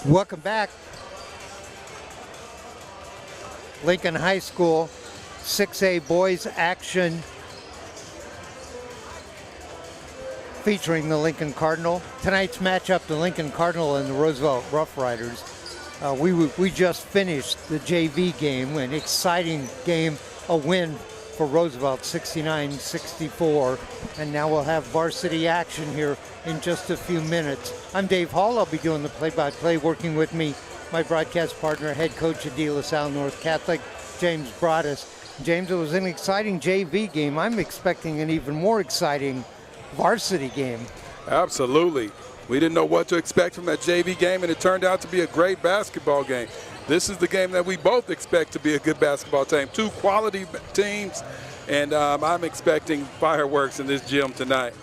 Welcome back. Lincoln High School, 6A boys action featuring the Lincoln Cardinal. Tonight's matchup, the Lincoln Cardinal and the Roosevelt Roughriders. We just finished the JV game, an exciting game, a win for Roosevelt, 69-64. And now we'll have varsity action here in just a few minutes. I'm Dave Hall. I'll be doing the play-by-play. Working with me, my broadcast partner, head coach at De La Salle North Catholic, James Broadous. James, it was an exciting JV game. I'm expecting an even more exciting varsity game. Absolutely. We didn't know what to expect from that JV game, and it turned out to be a great basketball game. This is the game that we both expect to be a good basketball team. Two quality teams, and I'm expecting fireworks in this gym tonight.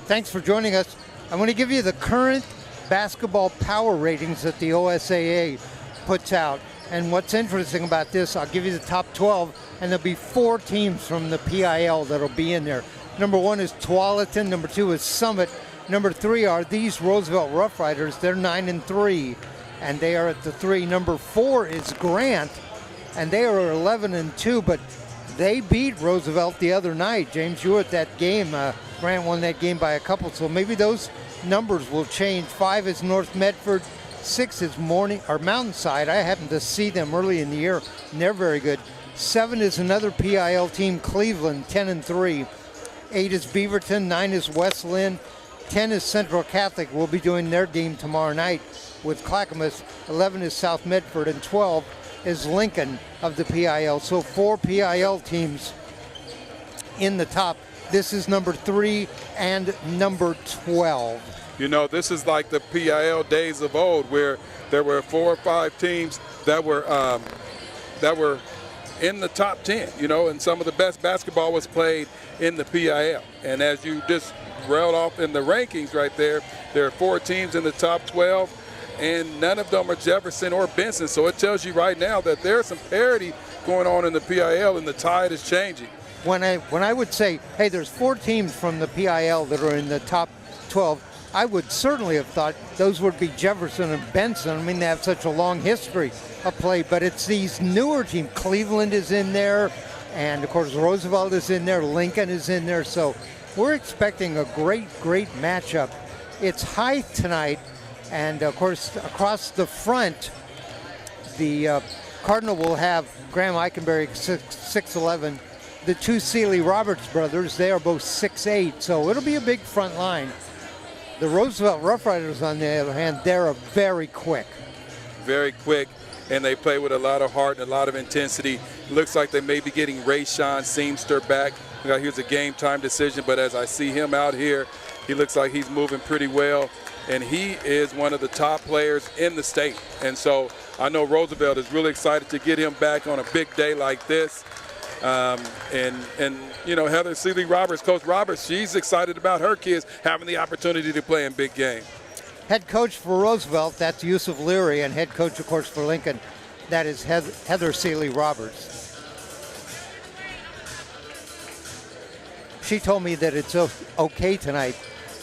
Thanks for joining us. I'm going to give you the current basketball power ratings that the OSAA puts out. And what's interesting about this, I'll give you the top 12, and there'll be 4 teams from the PIL that'll be in there. Number 1 is Tualatin. Number 2 is Summit. Number 3 are these Roosevelt Roughriders. They're 9-3, and they are at the 3. Number 4 is Grant, and they are 11-2, but they beat Roosevelt the other night. James, you were at that game. Grant won that game by a couple, so maybe those numbers will change. 5 is North Medford. 6 is Mountainside. I happened to see them early in the year, and they're very good. 7 is another PIL team, Cleveland, 10-3. 8 is Beaverton. 9 is West Lynn. 10 is Central Catholic. We'll be doing their game tomorrow night with Clackamas. 11 is South Medford, and 12 is Lincoln of the PIL. So 4 PIL teams in the top. This is number 3 and number 12. You know, this is like the PIL days of old, where there were 4 or 5 teams that were in the top 10, you know, and some of the best basketball was played in the PIL. And as you just railed off in the rankings right there are 4 teams in the top 12, and none of them are Jefferson or Benson. So it tells you right now that there's some parity going on in the PIL, and the tide is changing. When I would say, hey, there's 4 teams from the PIL that are in the top 12, I would certainly have thought those would be Jefferson and Benson. I mean, they have such a long history of play, but it's these newer teams. Cleveland is in there, and of course Roosevelt is in there, Lincoln is in there, so we're expecting a great matchup. It's high tonight, and of course across the front, the Cardinal will have Graham Eikenberry 6'11". The 2 Seeley Roberts brothers, they are both 6'8", so it'll be a big front line. The Roosevelt Roughriders, on the other hand, they're very quick. Very quick, and they play with a lot of heart and a lot of intensity. It looks like they may be getting Rayshawn Seamster back. Here's a game-time decision, but as I see him out here, he looks like he's moving pretty well, and he is one of the top players in the state. And so I know Roosevelt is really excited to get him back on a big day like this. And you know, Heather Seeley Roberts, Coach Roberts, she's excited about her kids having the opportunity to play in big games. Head coach for Roosevelt, that's Yusuf Leary, and head coach, of course, for Lincoln, that is Heather Seeley Roberts. She told me that it's okay tonight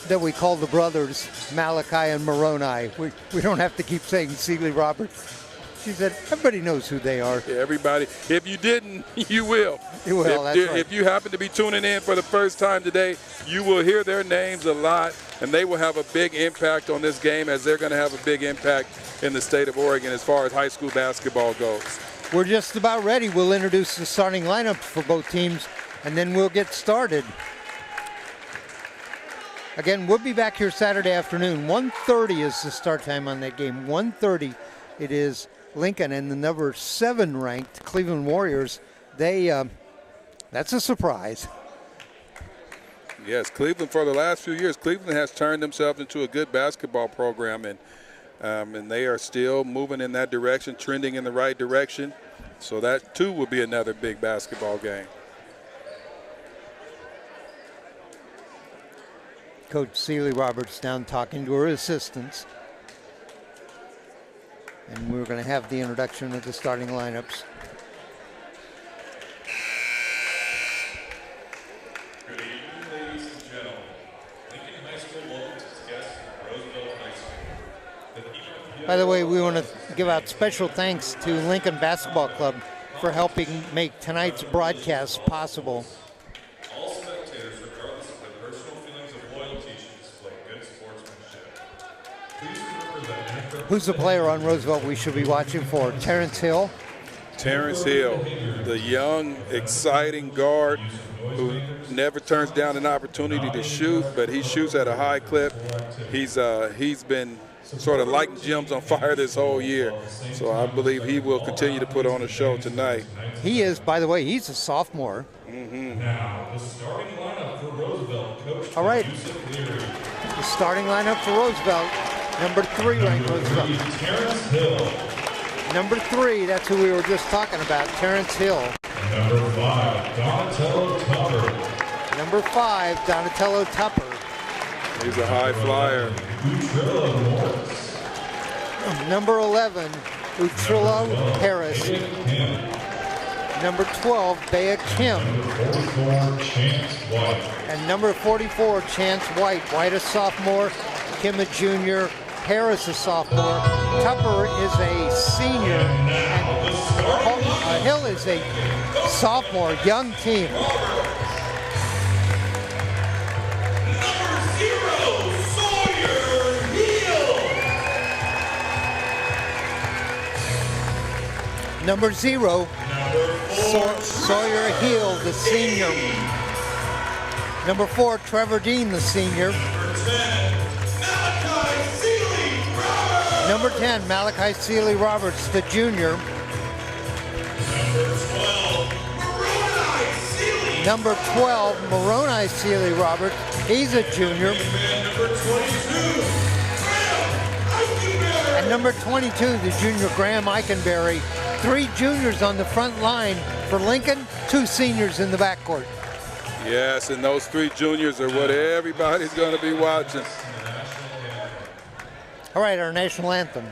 that we call the brothers Malachi and Moroni. We don't have to keep saying Seeley Roberts. She said, everybody knows who they are. Yeah, everybody. If you didn't, you will. You will, that's right. If you happen to be tuning in for the first time today, you will hear their names a lot, and they will have a big impact on this game, as they're going to have a big impact in the state of Oregon as far as high school basketball goes. We're just about ready. We'll introduce the starting lineups for both teams, and then we'll get started. Again, we'll be back here Saturday afternoon. 1:30 is the start time on that game. 1:30 it is. Lincoln and the number 7 ranked Cleveland Warriors, that's a surprise. Yes, Cleveland, for the last few years, Cleveland has turned themselves into a good basketball program, and they are still moving in that direction, trending in the right direction. So that too will be another big basketball game. Coach Seeley Roberts down talking to her assistants. And we're going to have the introduction of the starting lineups. Good evening, ladies and gentlemen. Lincoln High School welcomes its guests from Roosevelt High School. The theme of By the way, we want to give out special thanks to Lincoln Basketball Club for helping make tonight's broadcast possible. All spectators, regardless of their personal feelings of loyalty, should display good sportsmanship. Please remember that incorrect. Who's the player on Roosevelt we should be watching for? Terrence Hill? Terrence Hill, the young, exciting guard who never turns down an opportunity to shoot, but he shoots at a high clip. He's been sort of lighting gyms on fire this whole year, so I believe he will continue to put on a show tonight. He is, by the way, he's a sophomore. Now, the starting lineup for Roosevelt, coached All right. by Yusuf Leary. The starting lineup for Roosevelt, number 3 ranked Roosevelt. Terrence Hill. Number 3, that's who we were just talking about, Terrence Hill. Number 5, Donatello Tupper. Number 5, Donatello Tupper. He's a high flyer. Utrillo Morris. Number 11, Utrillo Harris. Number 12, Bea Kim. Number 44, Chance White. And number 44, Chance White. White a sophomore, Kim a junior, Harris a sophomore. Tupper is a senior, and Hill is a sophomore, young team. Number 0, Sawyer Hill, the senior. Number 4, Trevor Dean, the senior. Number 10, Malachi Sealy Roberts, the junior. Number 12, Moroni Sealy Roberts, he's a junior. And number 22, the junior, Graham Eikenberry. 3 juniors on the front line for Lincoln, 2 seniors in the backcourt. Yes, and those 3 juniors are what everybody's going to be watching. All right, our national anthem.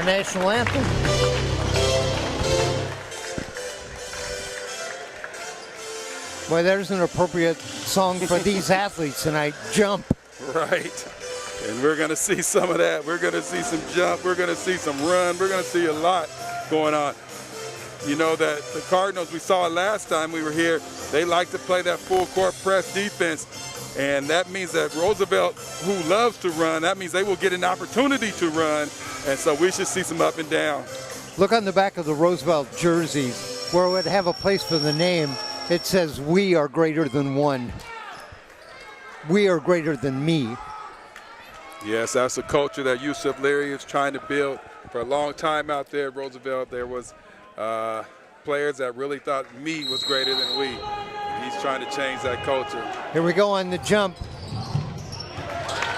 National anthem. Boy, there's an appropriate song for these athletes tonight. Jump. Right. And we're going to see some of that. We're going to see some jump. We're going to see some run. We're going to see a lot going on. You know that the Cardinals, we saw it last time we were here, they like to play that full court press defense. And that means that Roosevelt, who loves to run, that means they will get an opportunity to run. And so we should see some up and down. Look on the back of the Roosevelt jerseys, where it would have a place for the name. It says, "We are greater than one. We are greater than me." Yes, that's a culture that Yusuf Leary is trying to build. For a long time out there at Roosevelt, there was players that really thought me was greater than we. He's trying to change that culture. Here we go on the jump.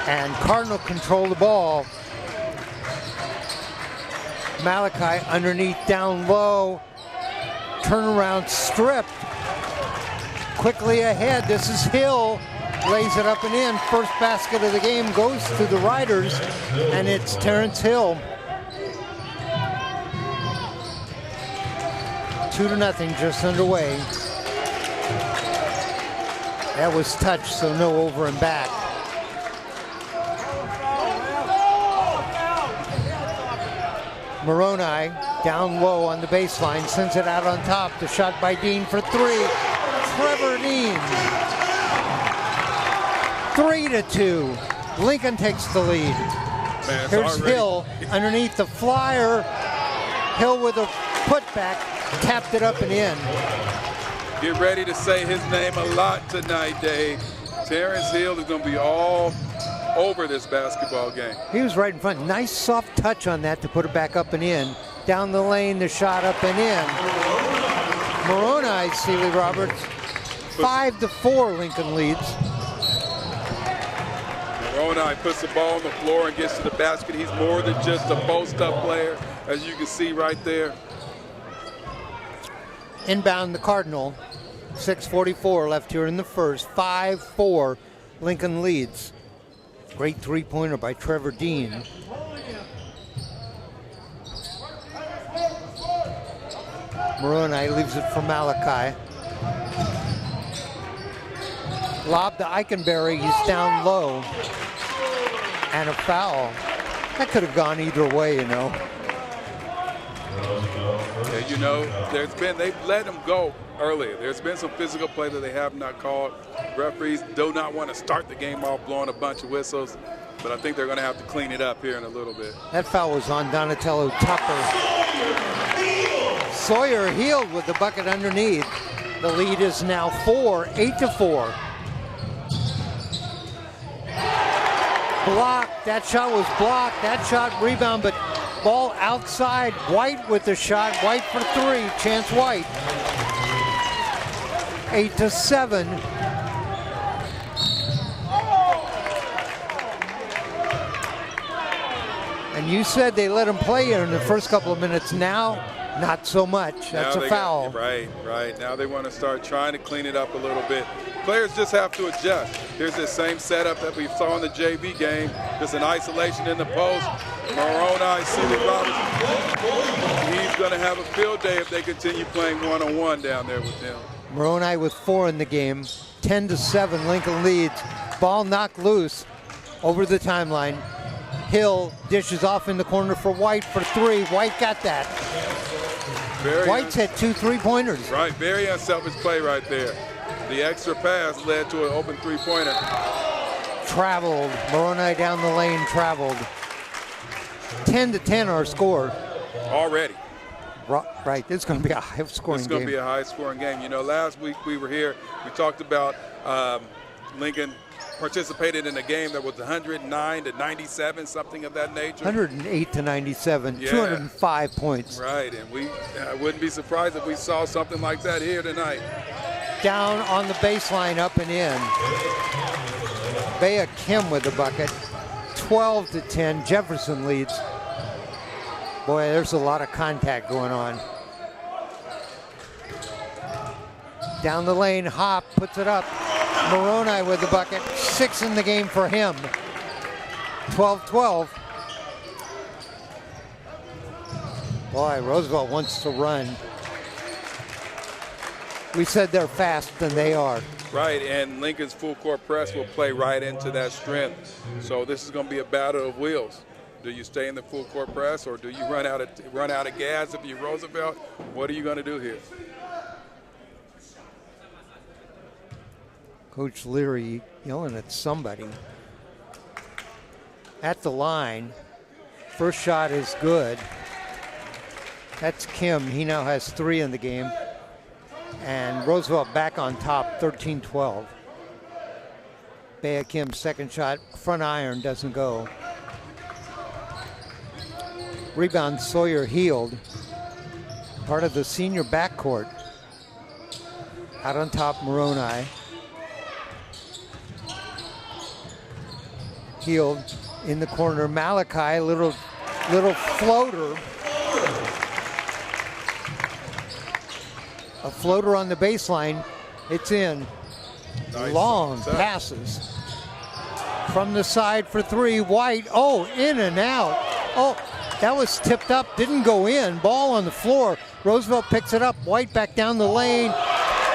And Cardinal control the ball. Malachi underneath, down low. Turnaround stripped. Quickly ahead, this is Hill. Lays it up and in. First basket of the game goes to the Riders, and it's Terrence Hill. 2-0, just underway. That was touched, so no over and back. Moroni down low on the baseline, sends it out on top. The shot by Dean for three. Trevor Dean. 3-2. Lincoln takes the lead. Man, Here's Hill underneath the flyer. Hill with a putback, tapped it up and in. Get ready to say his name a lot tonight, Dave. Terrence Hill is going to be all over this basketball game. He was right in front. Nice soft touch on that to put it back up and in. Down the lane, the shot up and in. Moroni, Sealy Roberts. 5-4, Lincoln leads. Moroni puts the ball on the floor and gets to the basket. He's more than just a post-up player, as you can see right there. Inbound the Cardinal. 6:44 left here in the first. 5-4, Lincoln leads. Great three-pointer by Trevor Dean. Moroni leaves it for Malachi. Lob to Eikenberry. He's down low. And a foul. That could have gone either way, you know. Yeah, you know, they've let him go earlier. There's been some physical play that they have not called. Referees do not want to start the game off blowing a bunch of whistles, but I think they're going to have to clean it up here in a little bit. That foul was on Donatello Tucker. Sawyer Heald with the bucket underneath. The lead is now 8-4. Blocked. That shot was blocked. That shot rebound, but ball outside. White with the shot. White for three. Chance White. 8-7. And you said they let him play in the first couple of minutes. Now, not so much. That's a foul. Right. Now they want to start trying to clean it up a little bit. Players just have to adjust. Here's the same setup that we saw in the JV game. Just an isolation in the post. Moroni, Sealy Roberts. He's going to have a field day if they continue playing one-on-one down there with him. Moroni with 4 in the game. 10-7, Lincoln leads. Ball knocked loose over the timeline. Hill dishes off in the corner for White for three. White got that. White's had 2 3-pointers. Right, very unselfish play right there. The extra pass led to an open three-pointer. Traveled. Moroni down the lane, traveled. 10-10 our score. Already. Right, this is going to be a high-scoring game. It's going to be a high-scoring game. You know, last week we were here, we talked about Lincoln participated in a game that was 109-97, something of that nature. 108-97, yeah. 205 points. Right, and we wouldn't be surprised if we saw something like that here tonight. Down on the baseline, up and in. Bea Kim with the bucket. 12-10, Jefferson leads. Boy, there's a lot of contact going on. Down the lane, Hop puts it up. Moroni with the bucket. 6 in the game for him. 12-12. Boy, Roosevelt wants to run. We said they're fast, and they are. Right, and Lincoln's full court press will play right into that strength. So this is going to be a battle of wills. Do you stay in the full court press, or do you run out of gas if you're Roosevelt? What are you going to do here? Coach Leary yelling at somebody. At the line. First shot is good. That's Kim. He now has 3 in the game. And Roosevelt back on top, 13-12. Bea Kim's second shot, front iron, doesn't go. Rebound Sawyer Heald. Part of the senior backcourt. Out on top, Moroni. Heald in the corner. Malachi, little floater. A floater on the baseline. It's in. Nice. Long passes. From the side for 3. White. Oh, in and out. Oh, that was tipped up. Didn't go in. Ball on the floor. Roosevelt picks it up. White back down the lane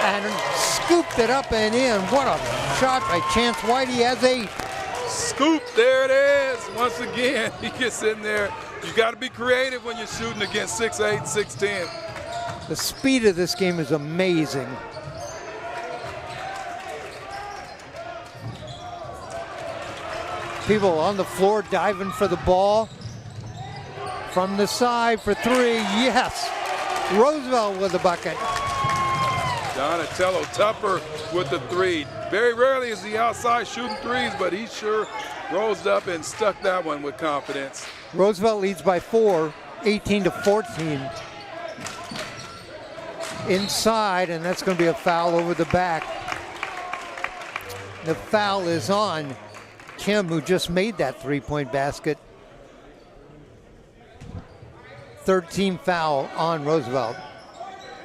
and scooped it up and in. What a shot by Chance White. He has 8. Scoop, there it is. Once again, he gets in there You got to be creative when you're shooting against 6'8", 6'10". The speed of this game is amazing. People on the floor diving for the ball. From the side for three, yes. Roosevelt with the bucket. Donatello Tupper with the three. Very rarely is he outside shooting threes, but he sure rose up and stuck that one with confidence. Roosevelt leads by 4, 18-14. Inside, and that's going to be a foul over the back. The foul is on Kim, who just made that three-point basket. Third team foul on Roosevelt.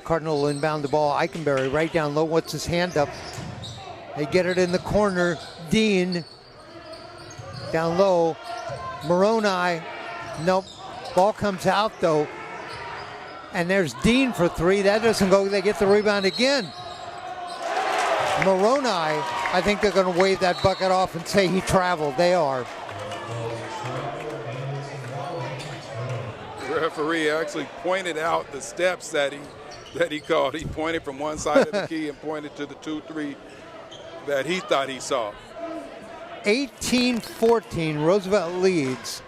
Cardinal will inbound the ball. Eikenberry right down low, wants his hand up. They get it in the corner. Dean down low. Moroni, nope. Ball comes out though. And there's Dean for three. That doesn't go. They get the rebound again. Moroni, I think they're going to wave that bucket off and say he traveled. They are. The referee actually pointed out the steps that he called. He pointed from one side of the key and pointed to the 2-3 that he thought he saw. 18-14, Roosevelt leads.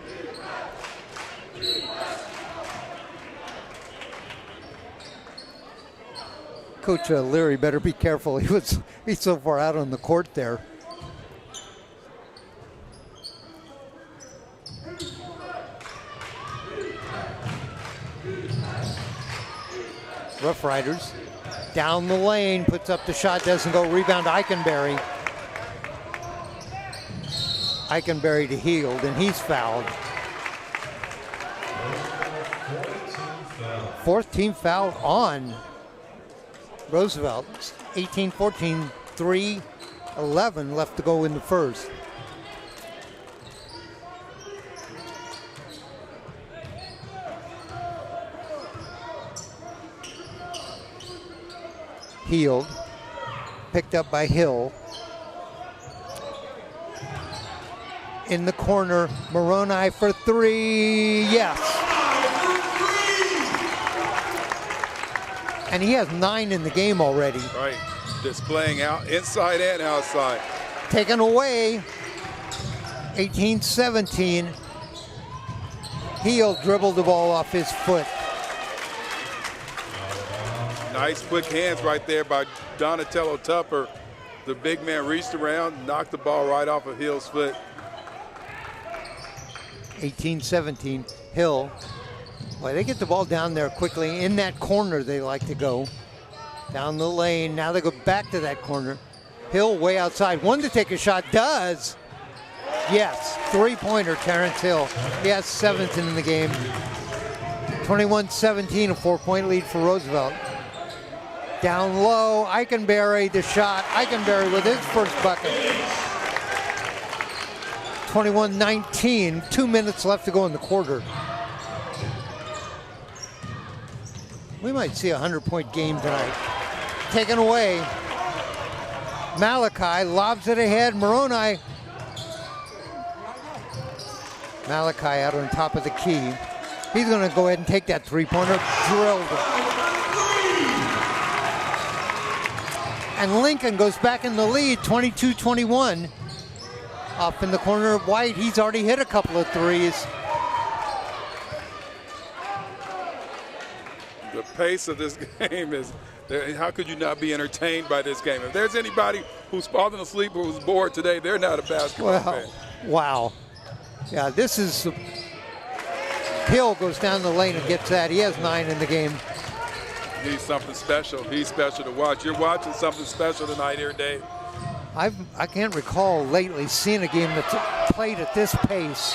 Coach Leary better be careful. He's so far out on the court there. Roughriders down the lane, puts up the shot, doesn't go. Rebound Eikenberry. Eikenberry to Heald, and he's fouled. Fourth team foul on Roosevelt. 18-14, 3:11 left to go in the first. Heald, picked up by Hill. In the corner, Moroni for three, yes. And he has 9 in the game already. Right, displaying out inside and outside. Taken away, 18-17. Heald dribbled the ball off his foot. Nice quick hands right there by Donatello Tupper. The big man reached around, knocked the ball right off of Hill's foot. 18-17, Hill. Boy, they get the ball down there quickly. In that corner they like to go. Down the lane, now they go back to that corner. Hill way outside, one to take a shot, does. Yes, three-pointer, Terrence Hill. He has 7th in the game. 21-17, a 4-point lead for Roosevelt. Down low, Eikenberry, the shot. Eikenberry with his first bucket. 21-19, 2 minutes left to go in the quarter. We might see a 100-point game tonight. Taken away. Malachi lobs it ahead. Moroni. Malachi out on top of the key. He's going to go ahead and take that three-pointer. Drilled it. And Lincoln goes back in the lead, 22-21. Up in the corner of White, he's already hit a couple of threes. The pace of this game is, how could you not be entertained by this game? If there's anybody who's fallen asleep or was bored today, they're not a basketball fan. Wow. Yeah, this is, Hill goes down the lane and gets that. He has 9 in the game. He's something special. He's special to watch. You're watching something special tonight here, Dave. I can't recall lately seeing a game that's played at this pace.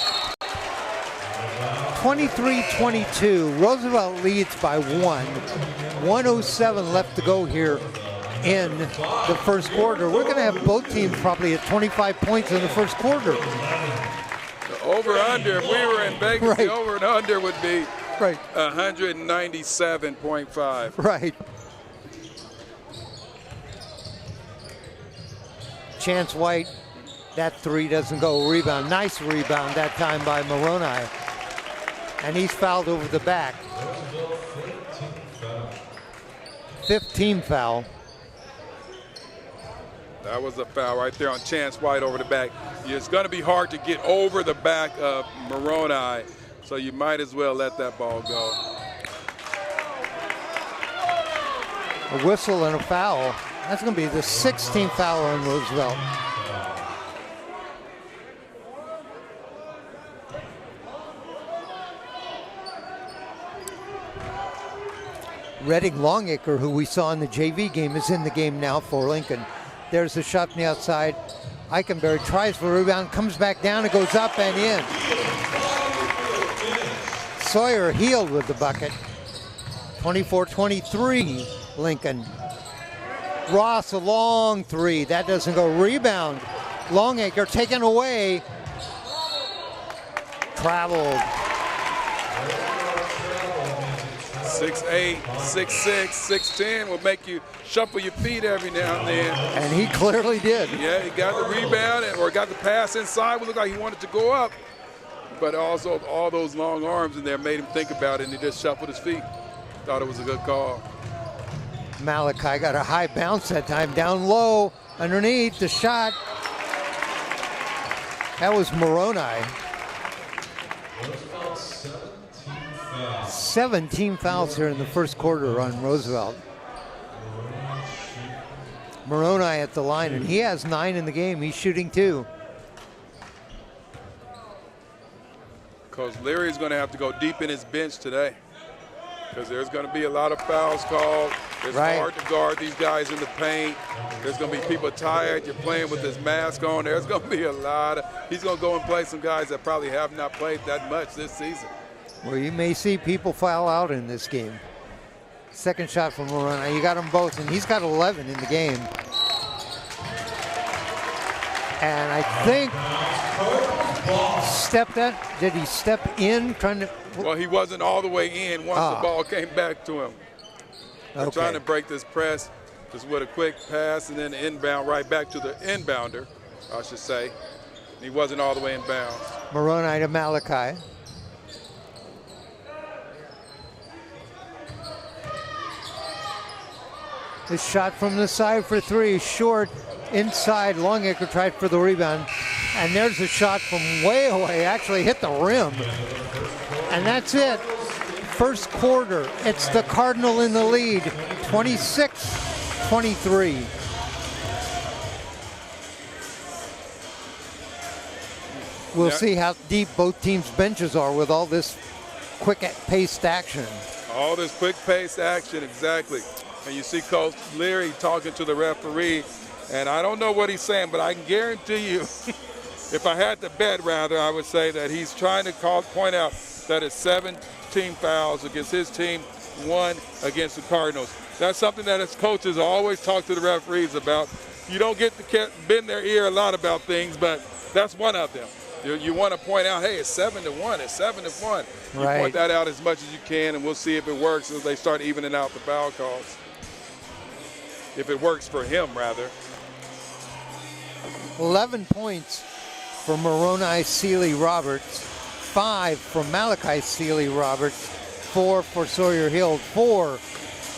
23-22, Roosevelt leads by 1. 1:07 left to go here in the first quarter. We're going to have both teams probably at 25 points in the first quarter. The over-under, if we were in Vegas, right. The over and under would be right. 197.5. Right. Chance White, that three doesn't go. Rebound, nice rebound that time by Moroni. and he's fouled over the back. 15 foul. That was a foul right there on Chance White over the back. It's going to be hard to get over the back of Moroni, so you might as well let that ball go. A whistle and a foul. That's going to be the 16th foul on Roosevelt. Redding Longacre, who we saw in the JV game, is in the game now for Lincoln. There's a shot from the outside. Eichenberry tries for a rebound, comes back down, it goes up and in. Sawyer Heald with the bucket. 24-23, Lincoln. Ross, a long three. That doesn't go. Rebound. Longacre taken away. Traveled. 6'8", 6'6", 6'10" will make you shuffle your feet every now and then. And he clearly did. Yeah, he got the rebound or got the pass inside. It looked like he wanted to go up. But also all those long arms in there made him think about it, and he just shuffled his feet. Thought it was a good call. Malachi got a high bounce that time. Down low, underneath, the shot. That was Moroni. 17 fouls here in the first quarter on Roosevelt. Moroni at the line, and he has 9 in the game. He's shooting 2. Coach Leary's going to have to go deep in his bench today because there's going to be a lot of fouls called. It's hard to guard these guys in the paint. There's going to be people tired. You're playing with this mask on. There's going to be a lot of – he's going to go and play some guys that probably have not played that much this season. Well, you may see people foul out in this game. Second shot from Moroni. You got them both, and he's got 11 in the game. And I think did he step in trying to? Well, he wasn't all the way in once the ball came back to him. They're trying to break this press just with a quick pass and then inbound right back to the inbounder, I should say. He wasn't all the way in bounds. Moroni to Malachi. The shot from the side for 3, short, inside. Longacre tried for the rebound. And there's a shot from way away, actually hit the rim. And that's it. First quarter, it's the Cardinal in the lead, 26-23. We'll see how deep both teams' benches are with all this quick-paced action. All this quick-paced action, exactly. And you see Coach Leary talking to the referee, and I don't know what he's saying, but I can guarantee you, if I had to bet, rather, I would say that he's trying to point out that it's 17 fouls against his team, 1 against the Cardinals. That's something that as coaches always talk to the referees about. You don't get to bend their ear a lot about things, but that's one of them. You want to point out, hey, it's 7-1, it's 7-1. You point that out as much as you can, and we'll see if it works as they start evening out the foul calls. If it works for him, rather. 11 points for Moroni Sealy Roberts, 5 for Malachi Sealy Roberts, 4 for Sawyer Heald, 4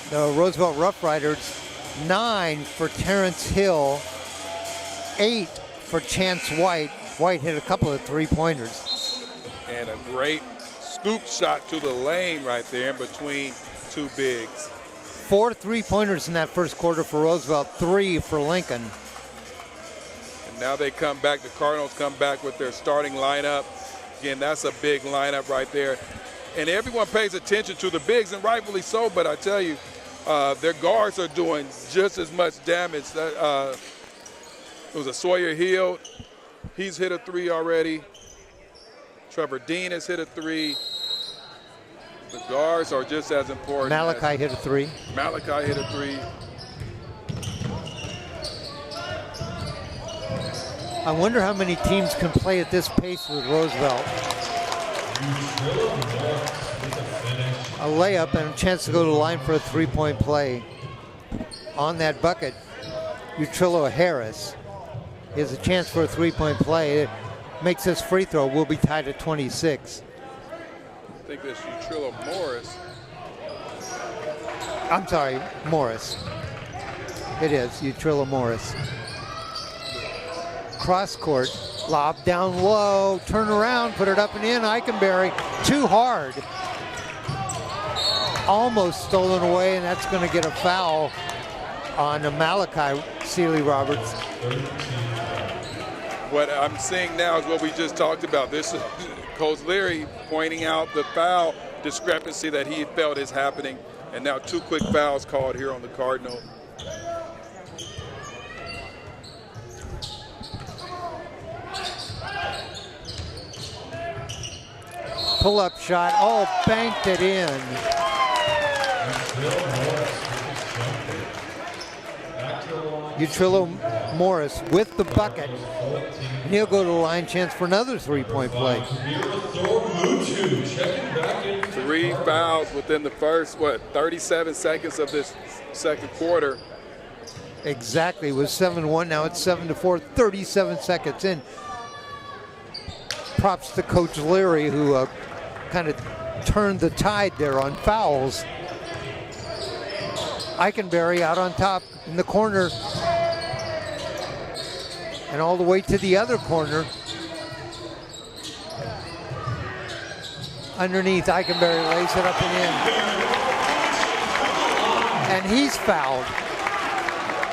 the Roosevelt Roughriders, 9 for Terrence Hill, 8 for Chance White. White hit a couple of 3-pointers. And a great scoop shot to the lane right there in between 2 bigs. 4 3-pointers in that first quarter for Roosevelt, 3 for Lincoln. And now they come back, the Cardinals come back with their starting lineup. Again, that's a big lineup right there. And everyone pays attention to the bigs, and rightfully so, but I tell you, their guards are doing just as much damage. It was a Sawyer Heald. He's hit a 3 already. Trevor Dean has hit a 3. The guards are just as important. Malachi hit a 3. Malachi hit a 3. I wonder how many teams can play at this pace with Roosevelt. A layup and a chance to go to the line for a 3-point play. On that bucket, Utrillo Harris. He has a chance for a 3-point play. It makes this free throw. We'll be tied at 26. think that's Utrillo Morris. I'm sorry, Morris. It is Utrillo Morris. Cross court, lob down low, turn around, put it up and in. Eikenberry, too hard. Almost stolen away, and that's going to get a foul on Malachi Sealy Roberts. What I'm seeing now is what we just talked about. This is Coach Leary pointing out the foul discrepancy that he felt is happening. And now 2 quick fouls called here on the Cardinal. Pull-up shot, oh, banked it in. Utrillo Morris with the bucket. And he'll go to the line, chance for another 3-point play. 3 fouls within the first, 37 seconds of this second quarter. Exactly, it was 7-1, now it's 7-4, 37 seconds in. Props to Coach Leary, who kind of turned the tide there on fouls. Eikenberry out on top in the corner. And all the way to the other corner. Underneath, Eikenberry lays it up and in. And he's fouled.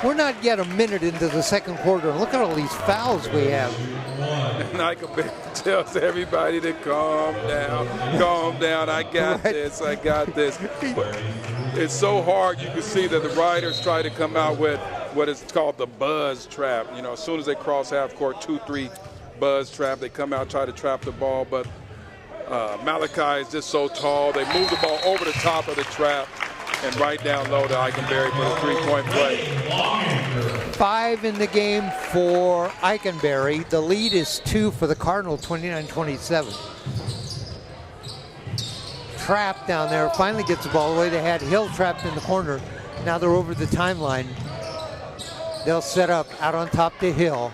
We're not yet a minute into the second quarter. And look at all these fouls we have. And Eikenberry tells everybody to calm down. Calm down. I got this. I got this. But it's so hard. You can see that the Riders try to come out with what is called the buzz trap. You know, as soon as they cross half court, 2-3 buzz trap, they come out, try to trap the ball. But Malachi is just so tall. They move the ball over the top of the trap and right down low to Eikenberry for the 3-point play. 5 in the game for Eikenberry. The lead is 2 for the Cardinal, 29-27. Trapped down there, finally gets the ball away. They had Hill trapped in the corner. Now they're over the timeline. They'll set up out on top to Hill.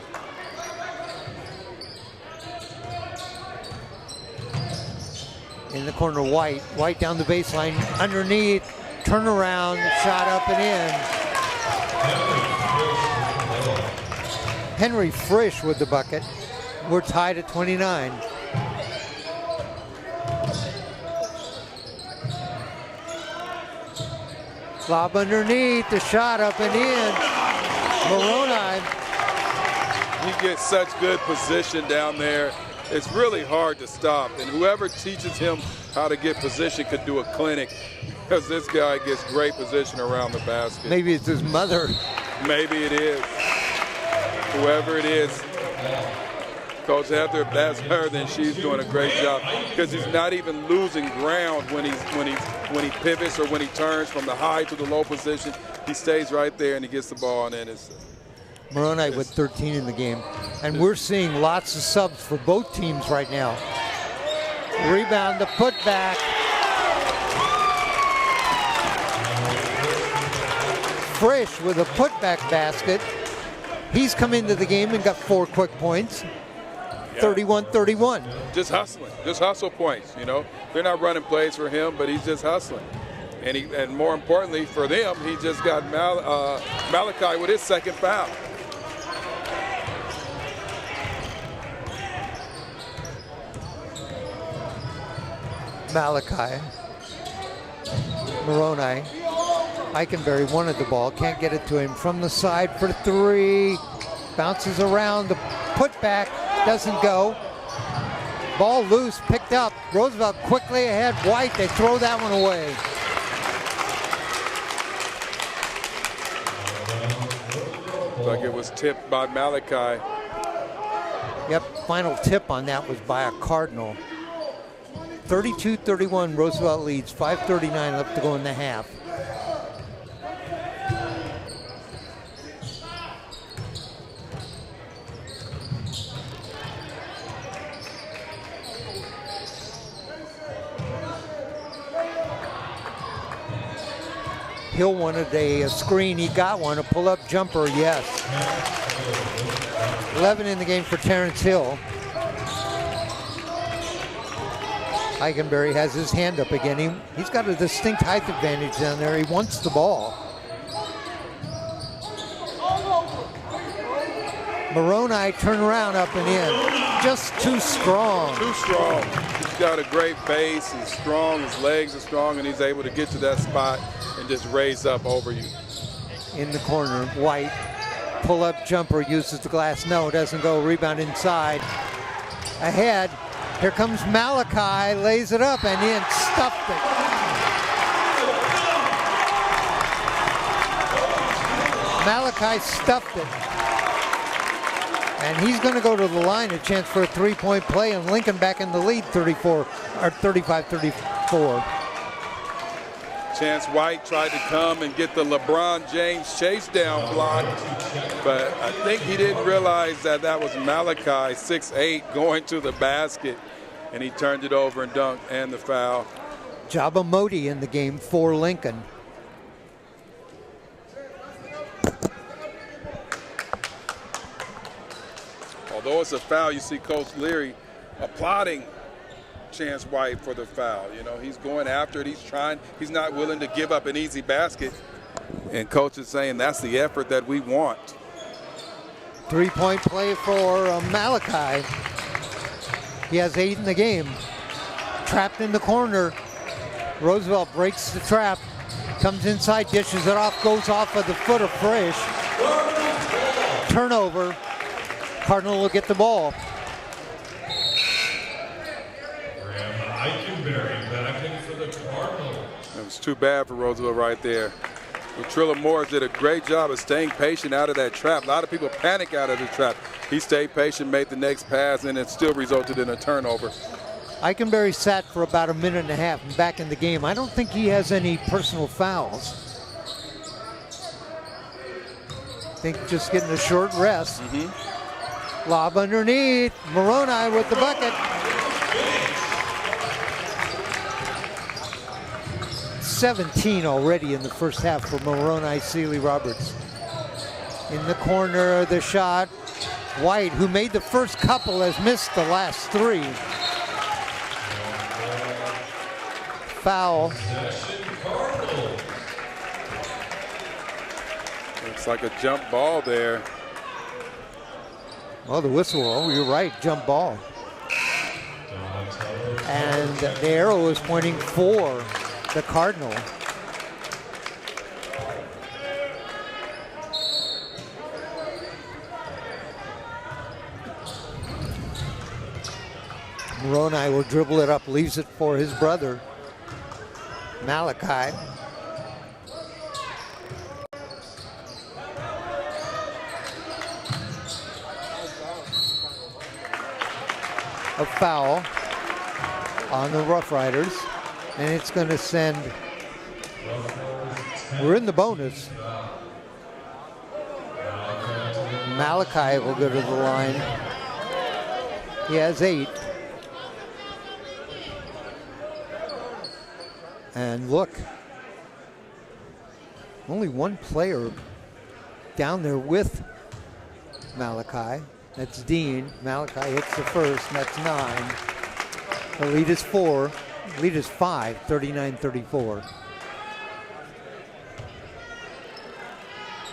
In the corner, White. White down the baseline, underneath, turn around, shot up and in. Henry Frisch with the bucket. We're tied at 29. Lob underneath, the shot up and in. Moroni. He gets such good position down there. It's really hard to stop. And whoever teaches him how to get position could do a clinic, because this guy gets great position around the basket. Maybe it's his mother. Maybe it is. Whoever it is, Coach Heather, if that's her, then she's doing a great job, because he's not even losing ground when he pivots or when he turns from the high to the low position. He stays right there and he gets the ball, and then it's Moroni with 13 in the game. And we're seeing lots of subs for both teams right now. Rebound, the putback. Frisch with a putback basket. He's come into the game and got 4 quick points. 31-31. Just hustling, just hustle points, you know. They're not running plays for him, but he's just hustling. And more importantly for them, he just got Malachi with his second foul. Malachi. Moroni. Eikenberry wanted the ball, can't get it to him. From the side for 3. Bounces around, the putback doesn't go. Ball loose, picked up. Roosevelt quickly ahead. White, they throw that one away. Like it was tipped by Malachi. Yep, final tip on that was by a Cardinal. 32-31, Roosevelt leads. 5:39 left to go in the half. Hill wanted a screen, he got one. A pull-up jumper, yes. 11 in the game for Terrence Hill. Eikenberry has his hand up again. He's got a distinct height advantage down there. He wants the ball. Moroni turn around up and in. Just too strong. Too strong. He's got a great base. He's strong. His legs are strong, and he's able to get to that spot and just raise up over you. In the corner, White. Pull-up jumper, uses the glass. No, doesn't go. Rebound inside. Ahead. Here comes Malachi, lays it up and in, stuffed it. Malachi stuffed it. And he's going to go to the line, a chance for a three-point play, and Lincoln back in the lead, 35-34. Chance White tried to come and get the LeBron James chase down block, but I think he didn't realize that that was Malachi, 6'8", going to the basket, and he turned it over and dunked, and the foul. Jabba Modi in the game for Lincoln. Although it's a foul, you see Coach Leary applauding Chance White for the foul. You know, he's going after it. He's trying. He's not willing to give up an easy basket. And Coach is saying that's the effort that we want. Three-point play for Malachi. He has 8 in the game. Trapped in the corner. Roosevelt breaks the trap. Comes inside, dishes it off, goes off of the foot of Frisch. Turnover. Cardinal will get the ball. Eikenberry back in for the Cardinals. It was too bad for Roosevelt right there. Trilla Morris did a great job of staying patient out of that trap. A lot of people panic out of the trap. He stayed patient, made the next pass, and it still resulted in a turnover. Eikenberry sat for about a minute and a half and back in the game. I don't think he has any personal fouls. I think just getting a short rest. Lob underneath. Moroni with the bucket. 17 already in the first half for Moroni Sealy Roberts. In the corner, the shot. White, who made the first couple, has missed the last 3. Foul. Looks like a jump ball there. Well, the whistle, oh, you're right, jump ball. And the arrow is pointing for the Cardinal. Moroni will dribble it up, leaves it for his brother, Malachi. A foul on the Roughriders, and it's going to send, we're in the bonus. Malachi will go to the line. He has 8. And look, only one player down there with Malachi. That's Dean. Malachi hits the first, and that's 9. The lead is 4. The lead is 5, 39-34.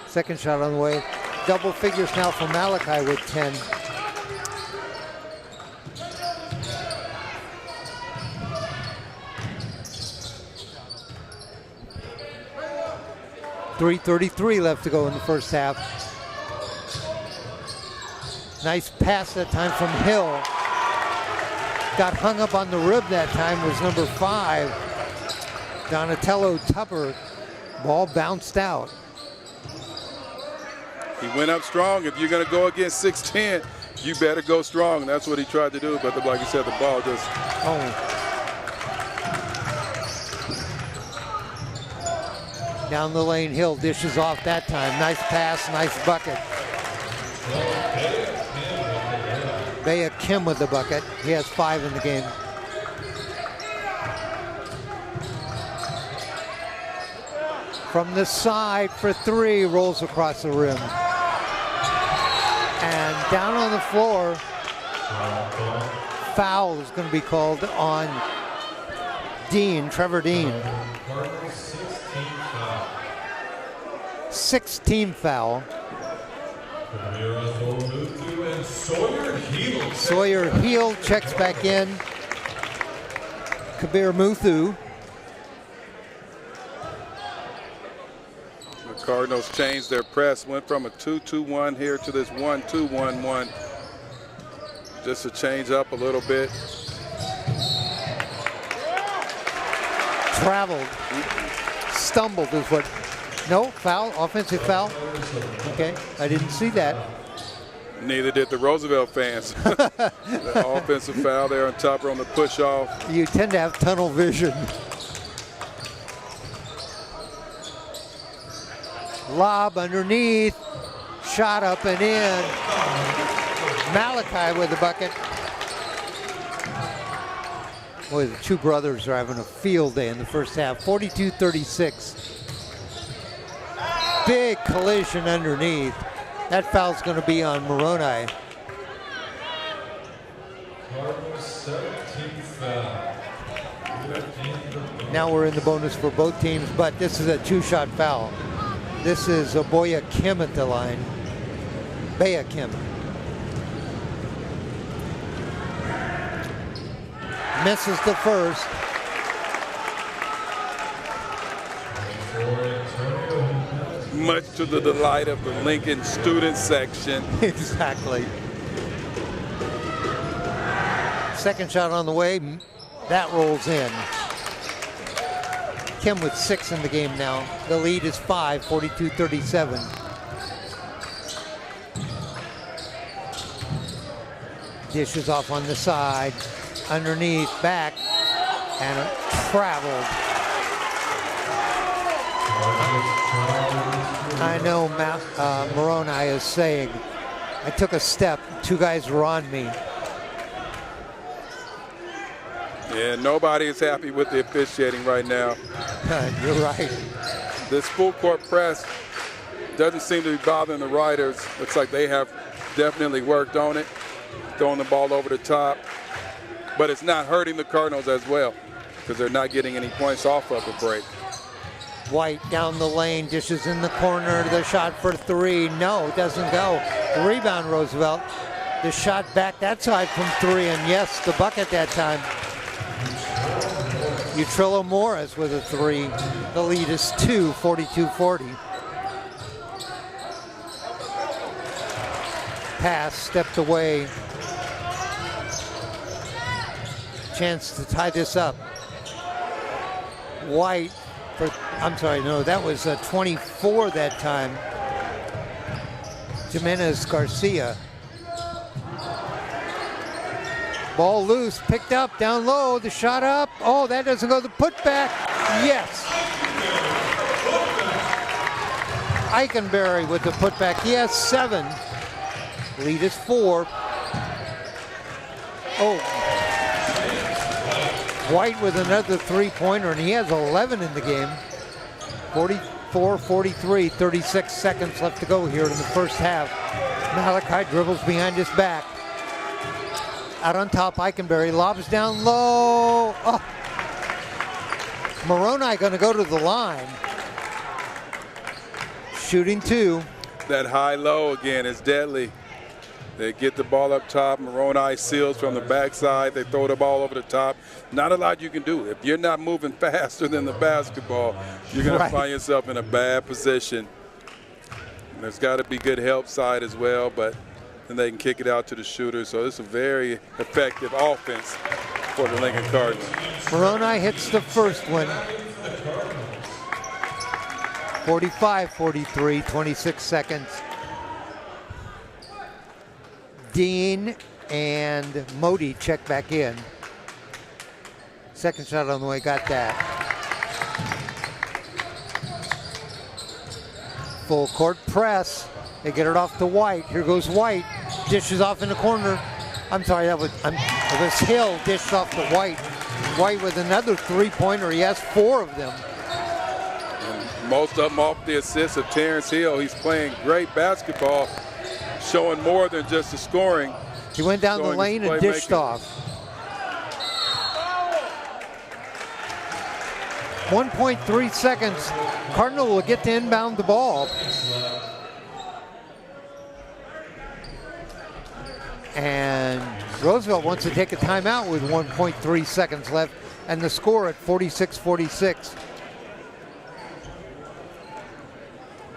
Second shot on the way. Double figures now for Malachi with 10. .333 left to go in the first half. Nice pass that time from Hill. Got hung up on the rib that time, was number 5, Donatello Tupper. Ball bounced out. He went up strong. If you're going to go against 6'10", you better go strong. And that's what he tried to do. But like you said, the ball just... Down the lane, Hill dishes off that time. Nice pass, nice bucket. Bea Kim with the bucket. He has 5 in the game. From the side for 3, rolls across the rim. And down on the floor, foul is going to be called on Dean, Trevor Dean. Cardinals 16 foul. and Sawyer Heel. Sawyer Heel checks back in. Kabir Muthu. The Cardinals changed their press, went from a 2-2-1 here to this 1-2-1-1. Just to change up a little bit. Traveled. Stumbled is what. No, foul, offensive foul. Okay, I didn't see that. Neither did the Roosevelt fans. The offensive foul there on top on the push off. You tend to have tunnel vision. Lob underneath, shot up and in. Malachi with the bucket. Boy, the two brothers are having a field day in the first half. 42-36. Big collision underneath. That foul's going to be on Moroni. Now we're in the bonus for both teams, but this is a two-shot foul. This is Boya Kim at the line. Bea Kim. Misses the first. Much to the delight of the Lincoln student section. Exactly. Second shot on the way. That rolls in. Kim with 6 in the game now. The lead is 5, 42-37. Dishes off on the side. Underneath, back, and traveled. I know Moroni is saying, I took a step, two guys were on me. Yeah, nobody is happy with the officiating right now. You're right. This full court press doesn't seem to be bothering the Riders. Looks like they have definitely worked on it, throwing the ball over the top. But it's not hurting the Cardinals as well because they're not getting any points off of the break. White down the lane, dishes in the corner, the shot for 3. No, it doesn't go. The rebound, Roosevelt. The shot back that side from 3, and yes, the bucket that time. Utrillo Morris with a 3. The lead is 2, 42-40. Pass, stepped away. Chance to tie this up. White for, I'm sorry, no, that was 24 that time. Jimenez Garcia. Ball loose, picked up, down low, the shot up. Oh, that doesn't go, the putback. Yes. Eikenberry with the putback. Yes, 7. Lead is 4. Oh. White with another 3-pointer, and he has 11 in the game. 44-43, 36 seconds left to go here in the first half. Malachi dribbles behind his back. Out on top, Eikenberry lobs down low. Oh. Moroni going to go to the line. Shooting 2. That high-low again is deadly. They get the ball up top. Moroni seals from the backside. They throw the ball over the top. Not a lot you can do. If you're not moving faster than the basketball, you're going to find yourself in a bad position. And there's got to be good help side as well, but then they can kick it out to the shooter. So it's a very effective offense for the Lincoln Cardinals. Moroni hits the first one. 45-43, 26 seconds. Dean and Modi check back in. Second shot on the way, got that. Full court press. They get it off to White. Here goes White. Dishes off in the corner. I'm sorry, it was Hill dished off to White. White with another 3-pointer. He has 4 of them. And most of them off the assist of Terrence Hill. He's playing great basketball, showing more than just the scoring. He went down the lane and dished off. 1.3 seconds. Cardinal will get to inbound the ball. And Roosevelt wants to take a timeout with 1.3 seconds left and the score at 46-46.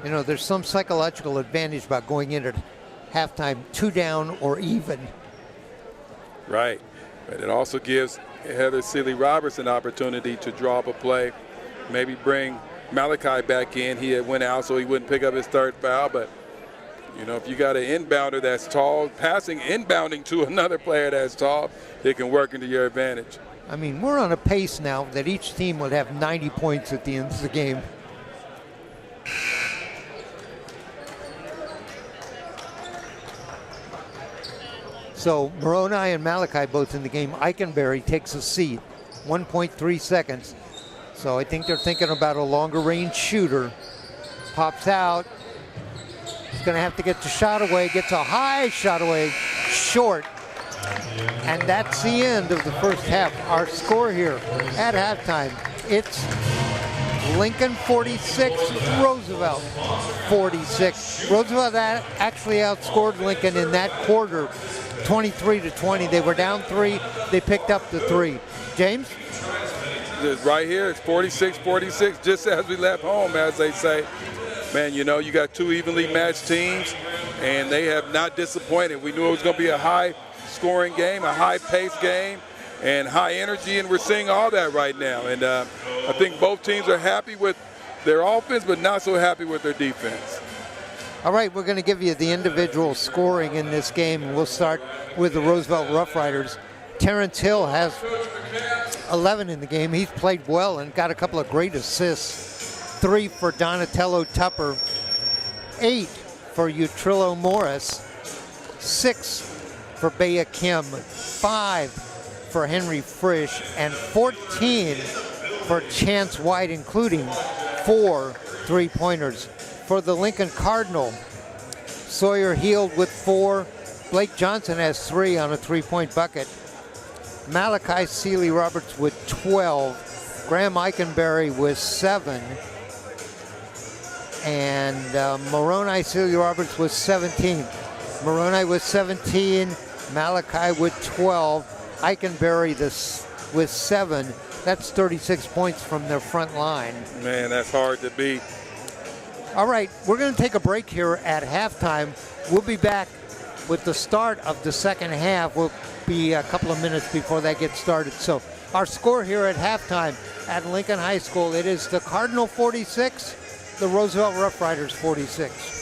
You know, there's some psychological advantage about going in at halftime 2 down or even. Right. But it also gives Heather Sealy-Roberts an opportunity to draw up a play, maybe bring Malachi back in. He had went out so he wouldn't pick up his third foul, but you know, if you got an inbounder that's tall, passing, inbounding to another player that's tall, it can work into your advantage. I mean, we're on a pace now that each team would have 90 points at the end of the game. So Moroni and Malachi both in the game. Eikenberry takes a seat, 1.3 seconds. So I think they're thinking about a longer range shooter. Pops out. He's going to have to get the shot away. Gets a high shot away, short. And that's the end of the first half. Our score here at halftime, it's Lincoln 46, Roosevelt 46. Roosevelt actually outscored Lincoln in that quarter 23-20. They were down 3. They picked up the 3. James? Right here, it's 46-46, just as we left home, as they say. Man, you know, you got 2 evenly matched teams, and they have not disappointed. We knew it was going to be a high-scoring game, a high-paced game, and high energy, and we're seeing all that right now. And I think both teams are happy with their offense, but not so happy with their defense. All right, we're going to give you the individual scoring in this game. We'll start with the Roosevelt Roughriders. Terrence Hill has 11 in the game. He's played well and got a couple of great assists. 3 for Donatello Tupper, 8 for Utrillo Morris, 6 for Bea Kim, 5 for Henry Frisch, and 14 for Chance White, including 4 3-pointers. For the Lincoln Cardinal, Sawyer Heald with 4. Blake Johnson has 3 on a 3-point bucket. Malachi Sealy-Roberts with 12. Graham Eikenberry with 7. And Moroni Sealy-Roberts with 17. Moroni with 17. Malachi with 12. Eikenberry with 7. That's 36 points from their front line. Man, that's hard to beat. All right, we're going to take a break here at halftime. We'll be back with the start of the second half. We'll be a couple of minutes before that gets started. So our score here at halftime at Lincoln High School, it is the Cardinal 46, the Roosevelt Roughriders 46.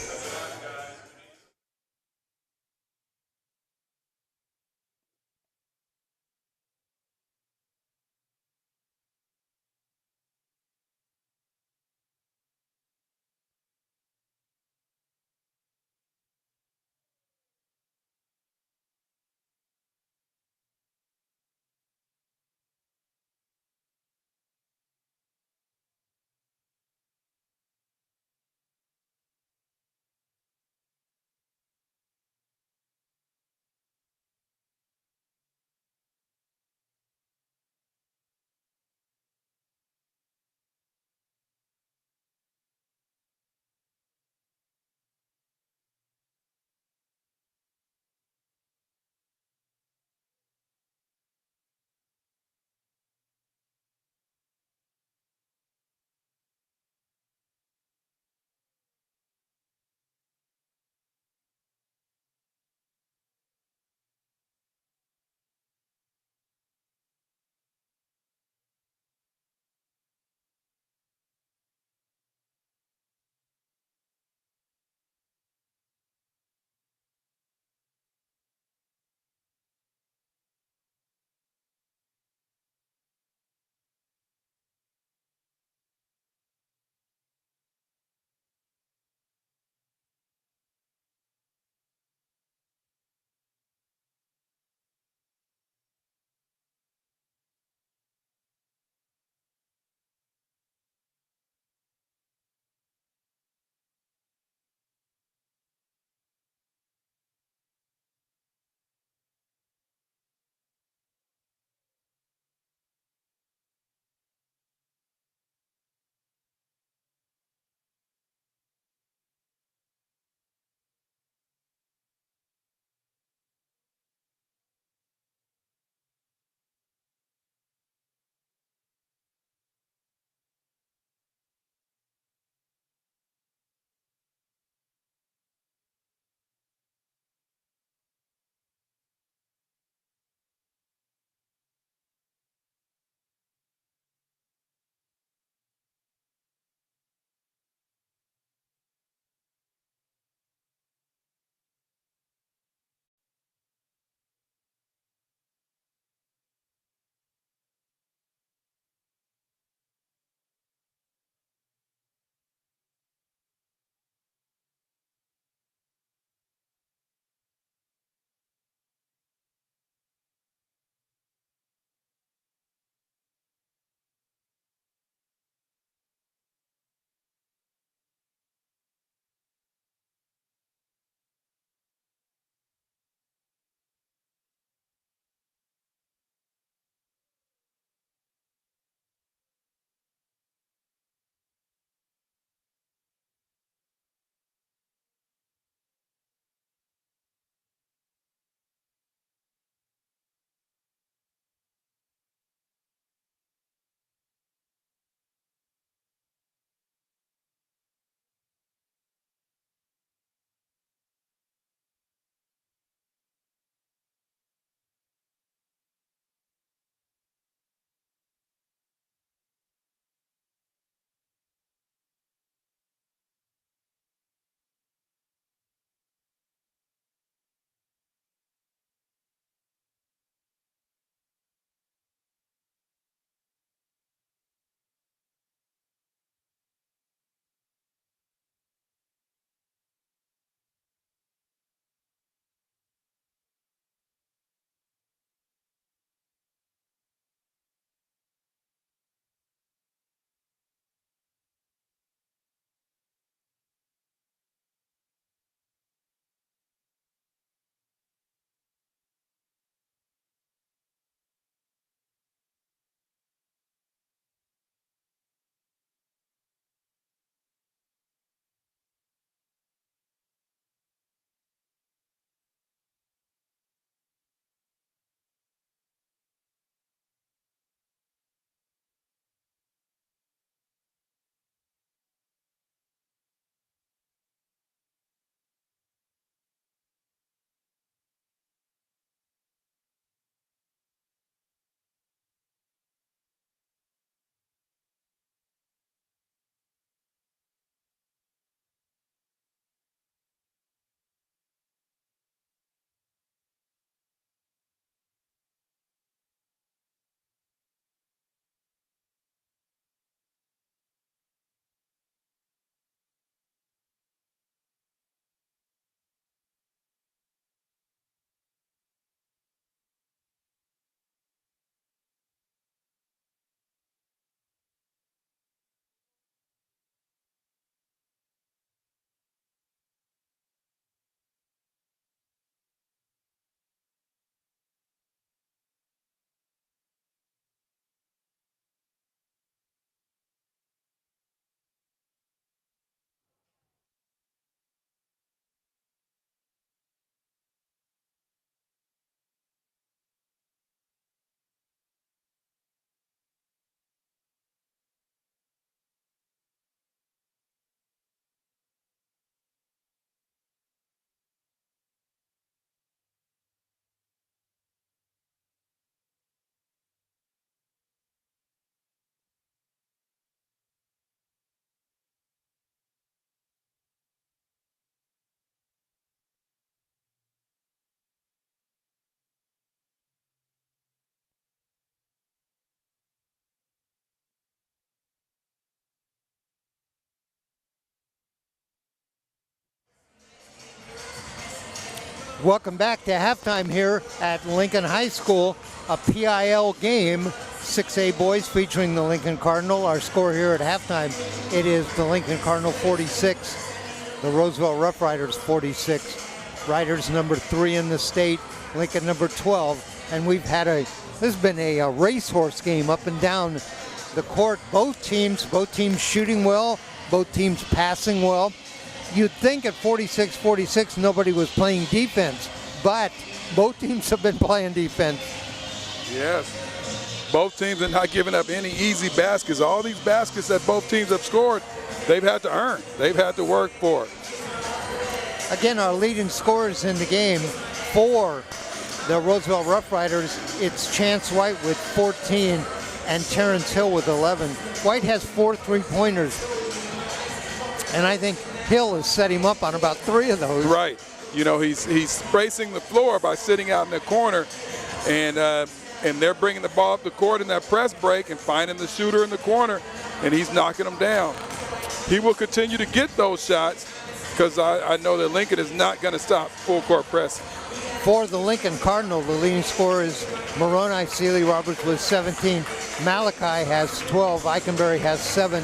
Welcome back to halftime here at Lincoln High School, a PIL game, 6A boys featuring the Lincoln Cardinal. Our score here at halftime, it is the Lincoln Cardinal 46, the Roosevelt Roughriders 46. Riders number 3 in the state, Lincoln number 12. And this has been a racehorse game up and down the court. Both teams shooting well, both teams passing well. You'd think at 46-46 nobody was playing defense, but both teams have been playing defense. Yes, both teams are not giving up any easy baskets. All these baskets that both teams have scored, they've had to earn. They've had to work for it. Again, our leading scorers in the game for the Roosevelt Roughriders, it's Chance White with 14 and Terrence Hill with 11. White has 4 3-pointers, and I think Hill has set him up on about 3 of those. Right. You know, he's spacing the floor by sitting out in the corner, and they're bringing the ball up the court in that press break and finding the shooter in the corner, and he's knocking them down. He will continue to get those shots because I know that Lincoln is not going to stop full court press. For the Lincoln Cardinal, the leading scorer is Moroni Seeley Roberts with 17. Malachi has 12. Eikenberry has 7.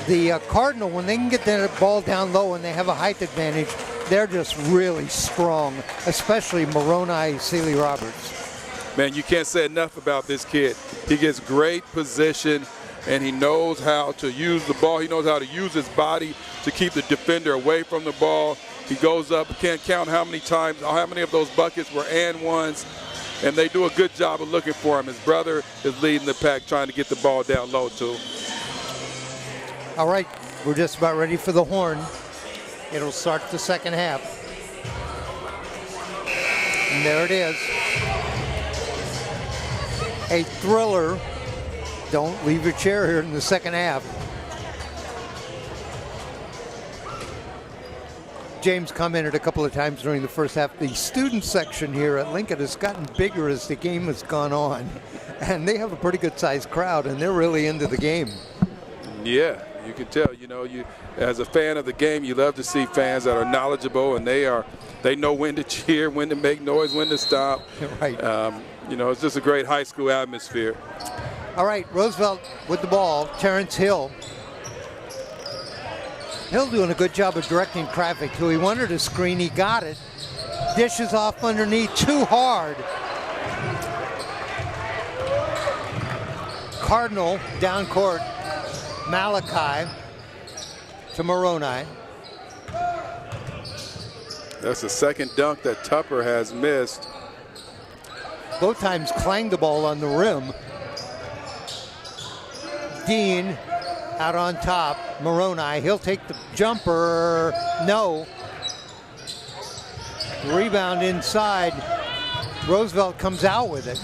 The Cardinal, when they can get that ball down low and they have a height advantage, they're just really strong, especially Moroni Seeley Roberts. Man, you can't say enough about this kid. He gets great position, and he knows how to use the ball. He knows how to use his body to keep the defender away from the ball. He goes up, can't count how many times, how many of those buckets were and ones, and they do a good job of looking for him. His brother is leading the pack, trying to get the ball down low, too. All right, we're just about ready for the horn. It'll start the second half. And there it is. A thriller. Don't leave your chair here in the second half. James commented a couple of times during the first half, the student section here at Lincoln has gotten bigger as the game has gone on. And they have a pretty good sized crowd, and they're really into the game. Yeah, you can tell. You know, as a fan of the game, you love to see fans that are knowledgeable, and they know when to cheer, when to make noise, when to stop. Right. You know, it's just a great high school atmosphere. All right, Roosevelt with the ball. Terrence Hill. Hill doing a good job of directing traffic. He wanted a screen, he got it. Dishes off underneath, too hard. Cardinal down court. Malachi to Moroni. That's the second dunk that Tupper has missed. Both times clanged the ball on the rim. Dean out on top. Moroni, he'll take the jumper. No. Rebound inside. Roosevelt comes out with it.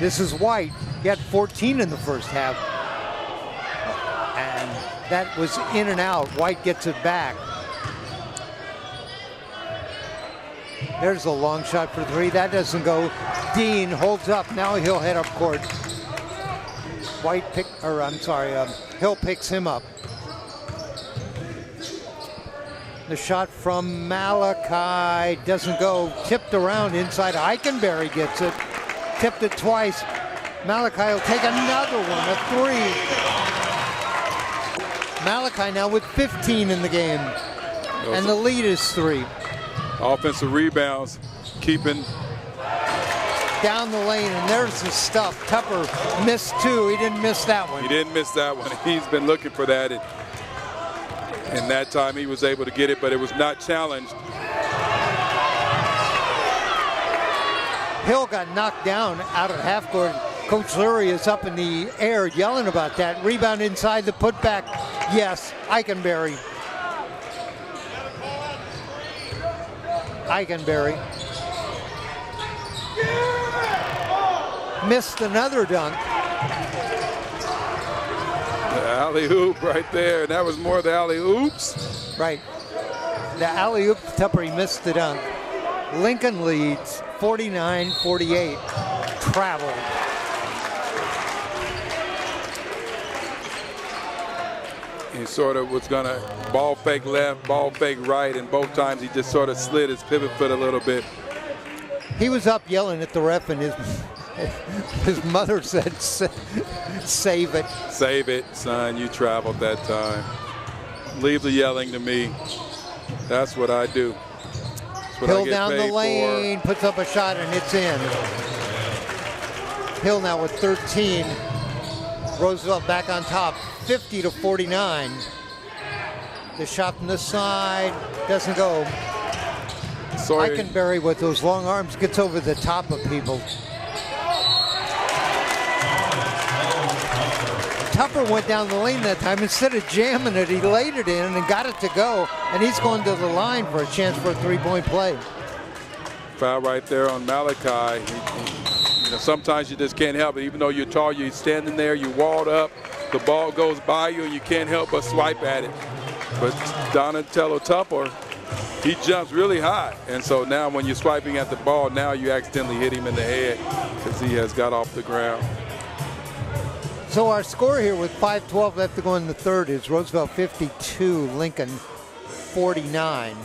This is White. He had 14 in the first half. And that was in and out. White gets it back. There's a long shot for 3. That doesn't go. Dean holds up. Now he'll head up court. Hill picks him up. The shot from Malachi doesn't go. Tipped around inside. Eikenberry gets it. Tipped it twice. Malachi will take another one, a 3. Malachi now with 15 in the game. And the lead is 3. Offensive rebounds, keeping down the lane, and there's the stuff. Tupper missed 2. He didn't miss that one. He didn't miss that one. He's been looking for that, and that time he was able to get it, but it was not challenged. Hill got knocked down out of half court. Coach Lurie is up in the air yelling about that. Rebound inside the putback. Yes, Eikenberry. Missed another dunk. The alley-oop right there, and that was more the alley-oops. Right. The alley-oop, Tupper, he missed the dunk. Lincoln leads 49-48. Travel. He sort of was going to ball fake left, ball fake right, and both times he just sort of slid his pivot foot a little bit. He was up yelling at the ref, and his mother said, "Save it." Save it, son. You traveled that time. Leave the yelling to me. That's what I do. That's what Hill I get down the paid lane, puts up a shot, and it's in. Hill now with 13. Roosevelt back on top, 50-49. The shot from the side doesn't go. Sorry. Eikenberry with those long arms gets over the top of people. Tupper went down the lane that time. Instead of jamming it, he laid it in and got it to go. And he's going to the line for a chance for a three-point play. Foul right there on Malachi. You know, sometimes you just can't help it. Even though you're tall, you're standing there, you walled up, the ball goes by you, and you can't help but swipe at it. But Donatello Tupper, he jumps really high. And so now when you're swiping at the ball, now you accidentally hit him in the head because he has got off the ground. So our score here with 5:12 left to go in the third is Roosevelt 52, Lincoln 49.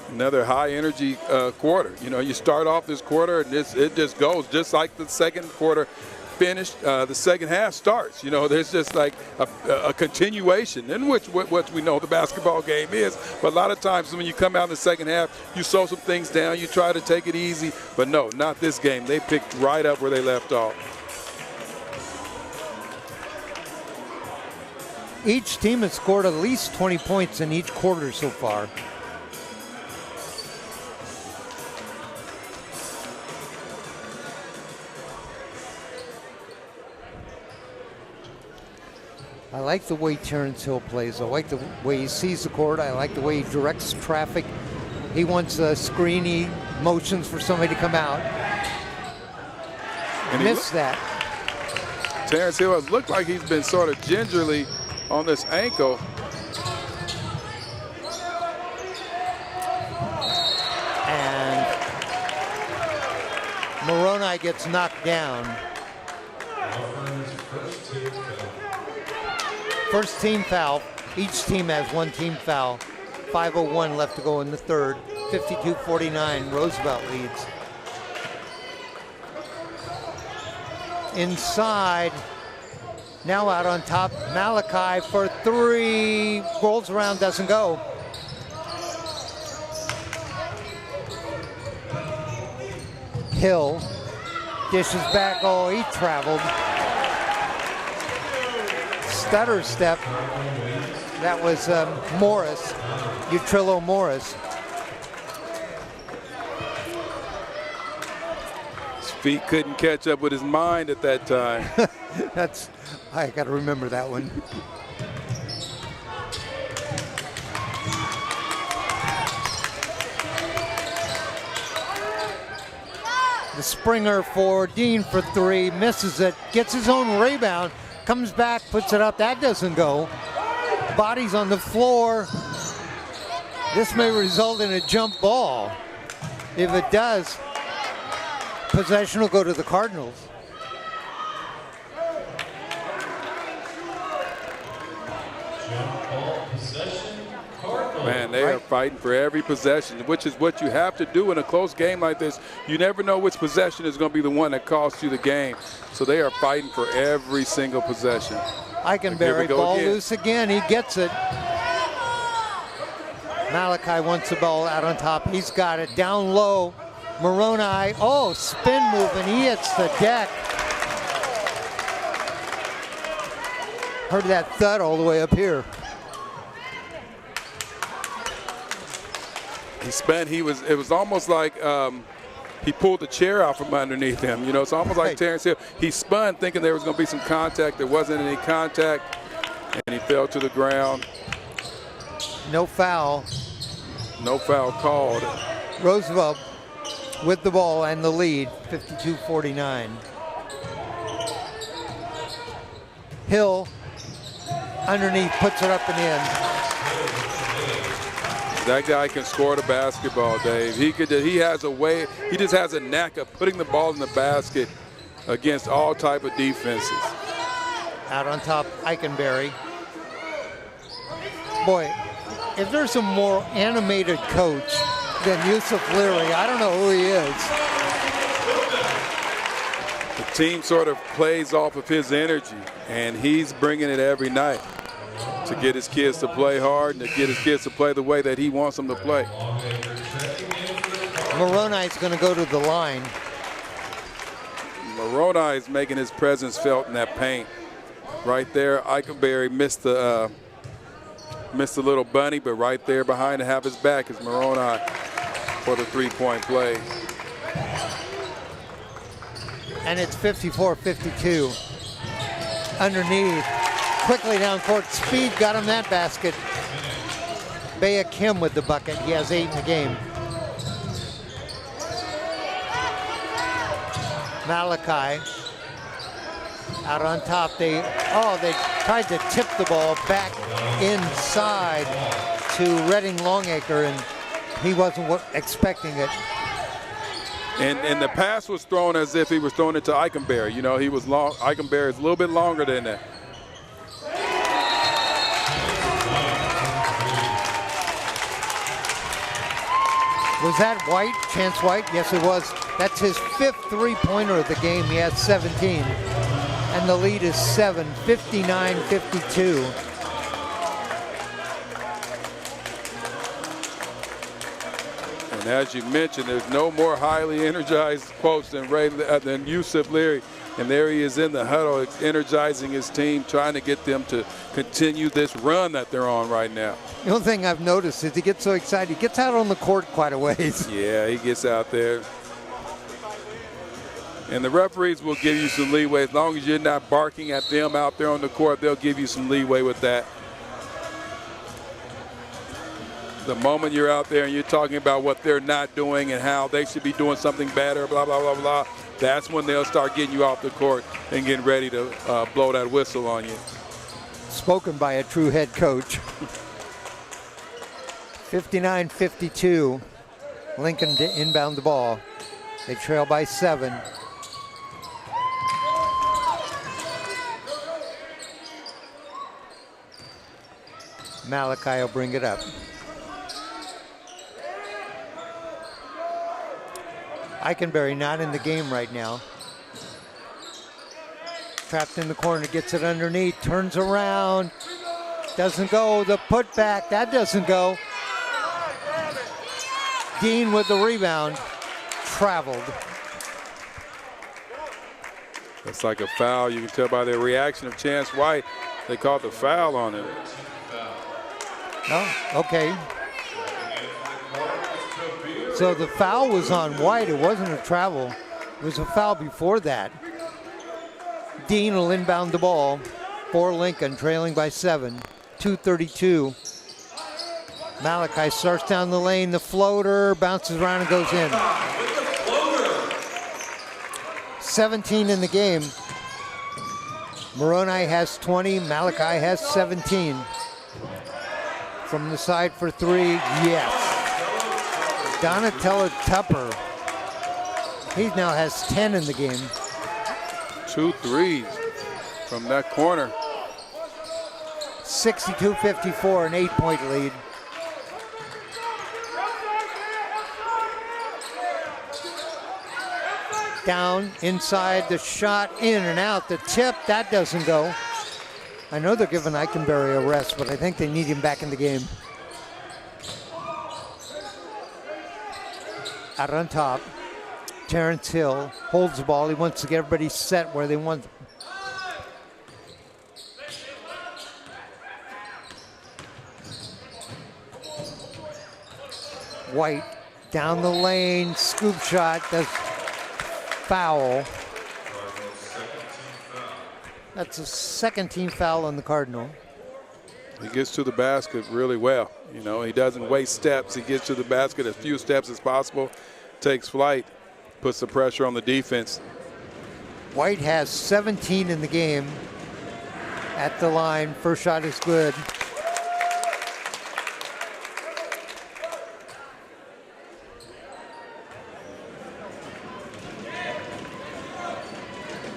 Another high energy quarter. You know, you start off this quarter and it just goes just like the second quarter finished. The second half starts. You know, there's just like a continuation in which what we know the basketball game is. But a lot of times when you come out in the second half, you slow some things down, you try to take it easy. But no, not this game. They picked right up where they left off. Each team has scored at least 20 points in each quarter so far. I like the way Terrence Hill plays. I like the way he sees the court. I like the way he directs traffic. He wants a screen. He motions for somebody to come out. And missed that. Terrence Hill has looked like he's been sort of gingerly on this ankle. And Moroni gets knocked down. First team foul. Each team has one team foul. 5:01 left to go in the third. 52-49, Roosevelt leads. Inside, now out on top, Malachi for three. Rolls around, doesn't go. Hill dishes back. Oh, he traveled. Stutter step. That was Morris, Utrillo Morris. His feet couldn't catch up with his mind at that time. I got to remember that one. The Springer for Dean for three, misses it, gets his own rebound, comes back, puts it up, that doesn't go. Bodies on the floor. This may result in a jump ball. If it does, possession will go to the Cardinals. Man, they are fighting for every possession, which is what you have to do in a close game like this. You never know which possession is going to be the one that costs you the game. So they are fighting for every single possession. Eikenberry, ball loose again. He gets it. Malachi wants the ball out on top. He's got it down low. Moroni, oh, spin move, and he hits the deck. Heard that thud all the way up here. He spun. It was almost like he pulled the chair out from underneath him. You know, it's almost like Terrence Hill. He spun thinking there was going to be some contact. There wasn't any contact, and he fell to the ground. No foul. No foul called. Roosevelt with the ball and the lead, 52-49. Hill underneath, puts it up and in. That guy can score the basketball, Dave. He has a way. He just has a knack of putting the ball in the basket against all type of defenses. Out on top, Eikenberry. Boy, if there's a more animated coach than Yusuf Leary, I don't know who he is. The team sort of plays off of his energy, and he's bringing it every night to get his kids to play hard and to get his kids to play the way that he wants them to play. Moroni's going to go to the line. Moroni is making his presence felt in that paint. Right there, Eichenberry missed the little bunny, but right there behind to have his back is Moroni for the three-point play. And it's 54-52. Underneath, quickly down court, speed got him that basket. Bea Kim with the bucket. He has 8 in the game. Malachi out on top. They tried to tip the ball back inside to Redding Longacre, and he wasn't expecting it. And the pass was thrown as if he was throwing it to Eichenberry. You know, he was long. Eichenberry is a little bit longer than that. Was that White, Chance White? Yes, it was. That's his 5th three-pointer of the game. He has 17. And the lead is 7, 59-52. And as you mentioned, there's no more highly energized coach than Yusuf Leary. And there he is in the huddle, energizing his team, trying to get them to continue this run that they're on right now. The only thing I've noticed is he gets so excited. He gets out on the court quite a ways. Yeah, he gets out there. And the referees will give you some leeway. As long as you're not barking at them out there on the court, they'll give you some leeway with that. The moment you're out there and you're talking about what they're not doing and how they should be doing something better, blah, blah, blah, blah, that's when they'll start getting you off the court and getting ready to blow that whistle on you. Spoken by a true head coach. 59-52. Lincoln to inbound the ball. They trail by 7. Malachi will bring it up. Eichenberry not in the game right now. Trapped in the corner, gets it underneath, turns around, doesn't go. The putback, that doesn't go. Dean with the rebound, traveled. That's like a foul. You can tell by their reaction of Chance White. They called the foul on him. Oh, okay. So the foul was on White. It wasn't a travel. It was a foul before that. Dean will inbound the ball for Lincoln, trailing by 7. 2:32. Malachi starts down the lane. The floater bounces around and goes in. 17 in the game. Moroni has 20. Malachi has 17. From the side for 3, yes. Donatella Tupper, he now has 10 in the game. 2 threes from that corner. 62-54, an 8-point lead. Down, inside, the shot, in and out. The tip, that doesn't go. I know they're giving Eichenberry a rest, but I think they need him back in the game. Out on top, Terrence Hill holds the ball. He wants to get everybody set where they want. White down the lane, scoop shot, does foul. That's a second team foul on the Cardinal. He gets to the basket really well. You know, he doesn't waste steps. He gets to the basket as few steps as possible, takes flight, puts the pressure on the defense. White has 17 in the game at the line. First shot is good.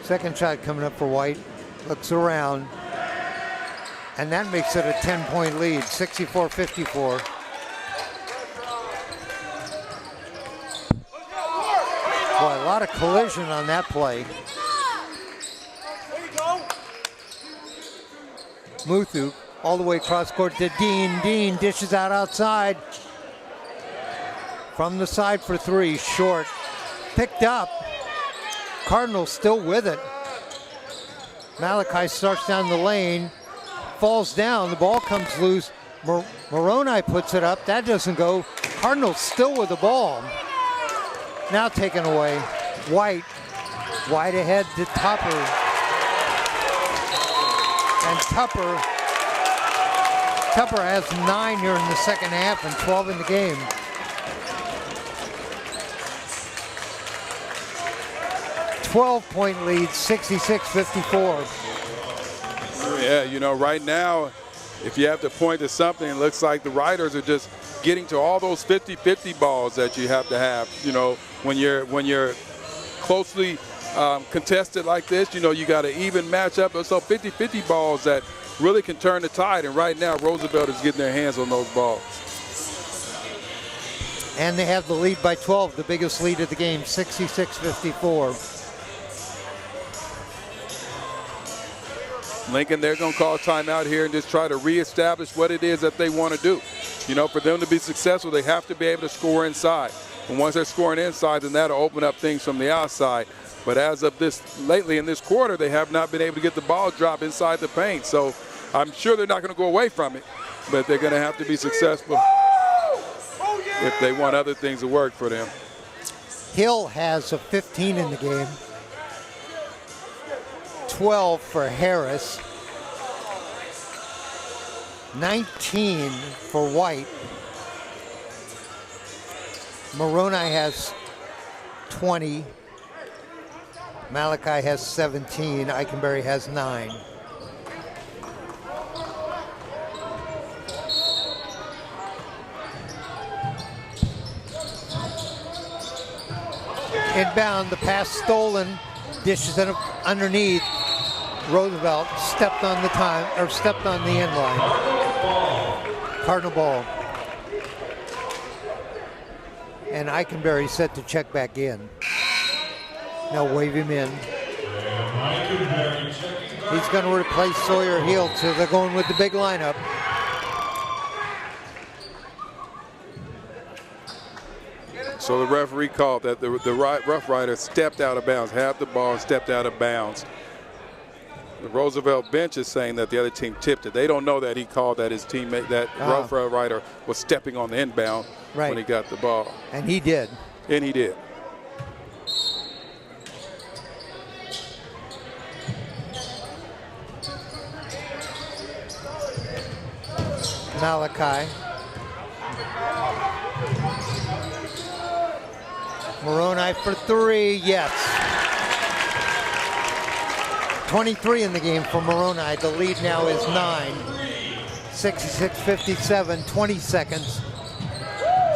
Second shot coming up for White. Looks around. And that makes it a 10-point lead, 64-54. Boy, a lot of collision on that play. Muthu all the way across court to Dean. Dean dishes out outside. From the side for three, short. Picked up. Cardinals still with it. Malachi starts down the lane. Falls down, the ball comes loose. Moroni puts it up, that doesn't go. Cardinals still with the ball. Now taken away. White ahead to Tupper. And Tupper has 9 here in the second half and 12 in the game. .point lead, 66-54. Yeah, you know, right now, if you have to point to something, it looks like the Riders are just getting to all those 50-50 balls that you have to have. You know, when you're closely contested like this, you know, you got an even matchup. So 50-50 balls that really can turn the tide. And right now, Roosevelt is getting their hands on those balls. And they have the lead by 12, the biggest lead of the game, 66-54. Lincoln, they're going to call timeout here and just try to reestablish what it is that they want to do. You know, for them to be successful, they have to be able to score inside. And once they're scoring inside, then that'll open up things from the outside. But as of lately in this quarter, they have not been able to get the ball drop inside the paint. So I'm sure they're not going to go away from it, but they're going to have to be successful if they want other things to work for them. Hill has a 15 in the game. 12 for Harris, 19 for White. Moroni has 20. Malachi has 17. Eikenberry has 9. Inbound, the pass stolen, dishes it underneath. Roosevelt stepped on the end line. Cardinal ball. And Eikenberry set to check back in. Now wave him in. He's going to replace Sawyer Hill, so they're going with the big lineup. So the referee called that the Roughriders stepped out of bounds, had the ball and stepped out of bounds. The Roosevelt bench is saying that the other team tipped it. They don't know that he called that his teammate, that Roughrider was stepping on the inbound when he got the ball. And he did. And he did. Malachi. Moroni for three, yes. 23 in the game for Moroni. The lead now is 9. 66-57, 20 seconds.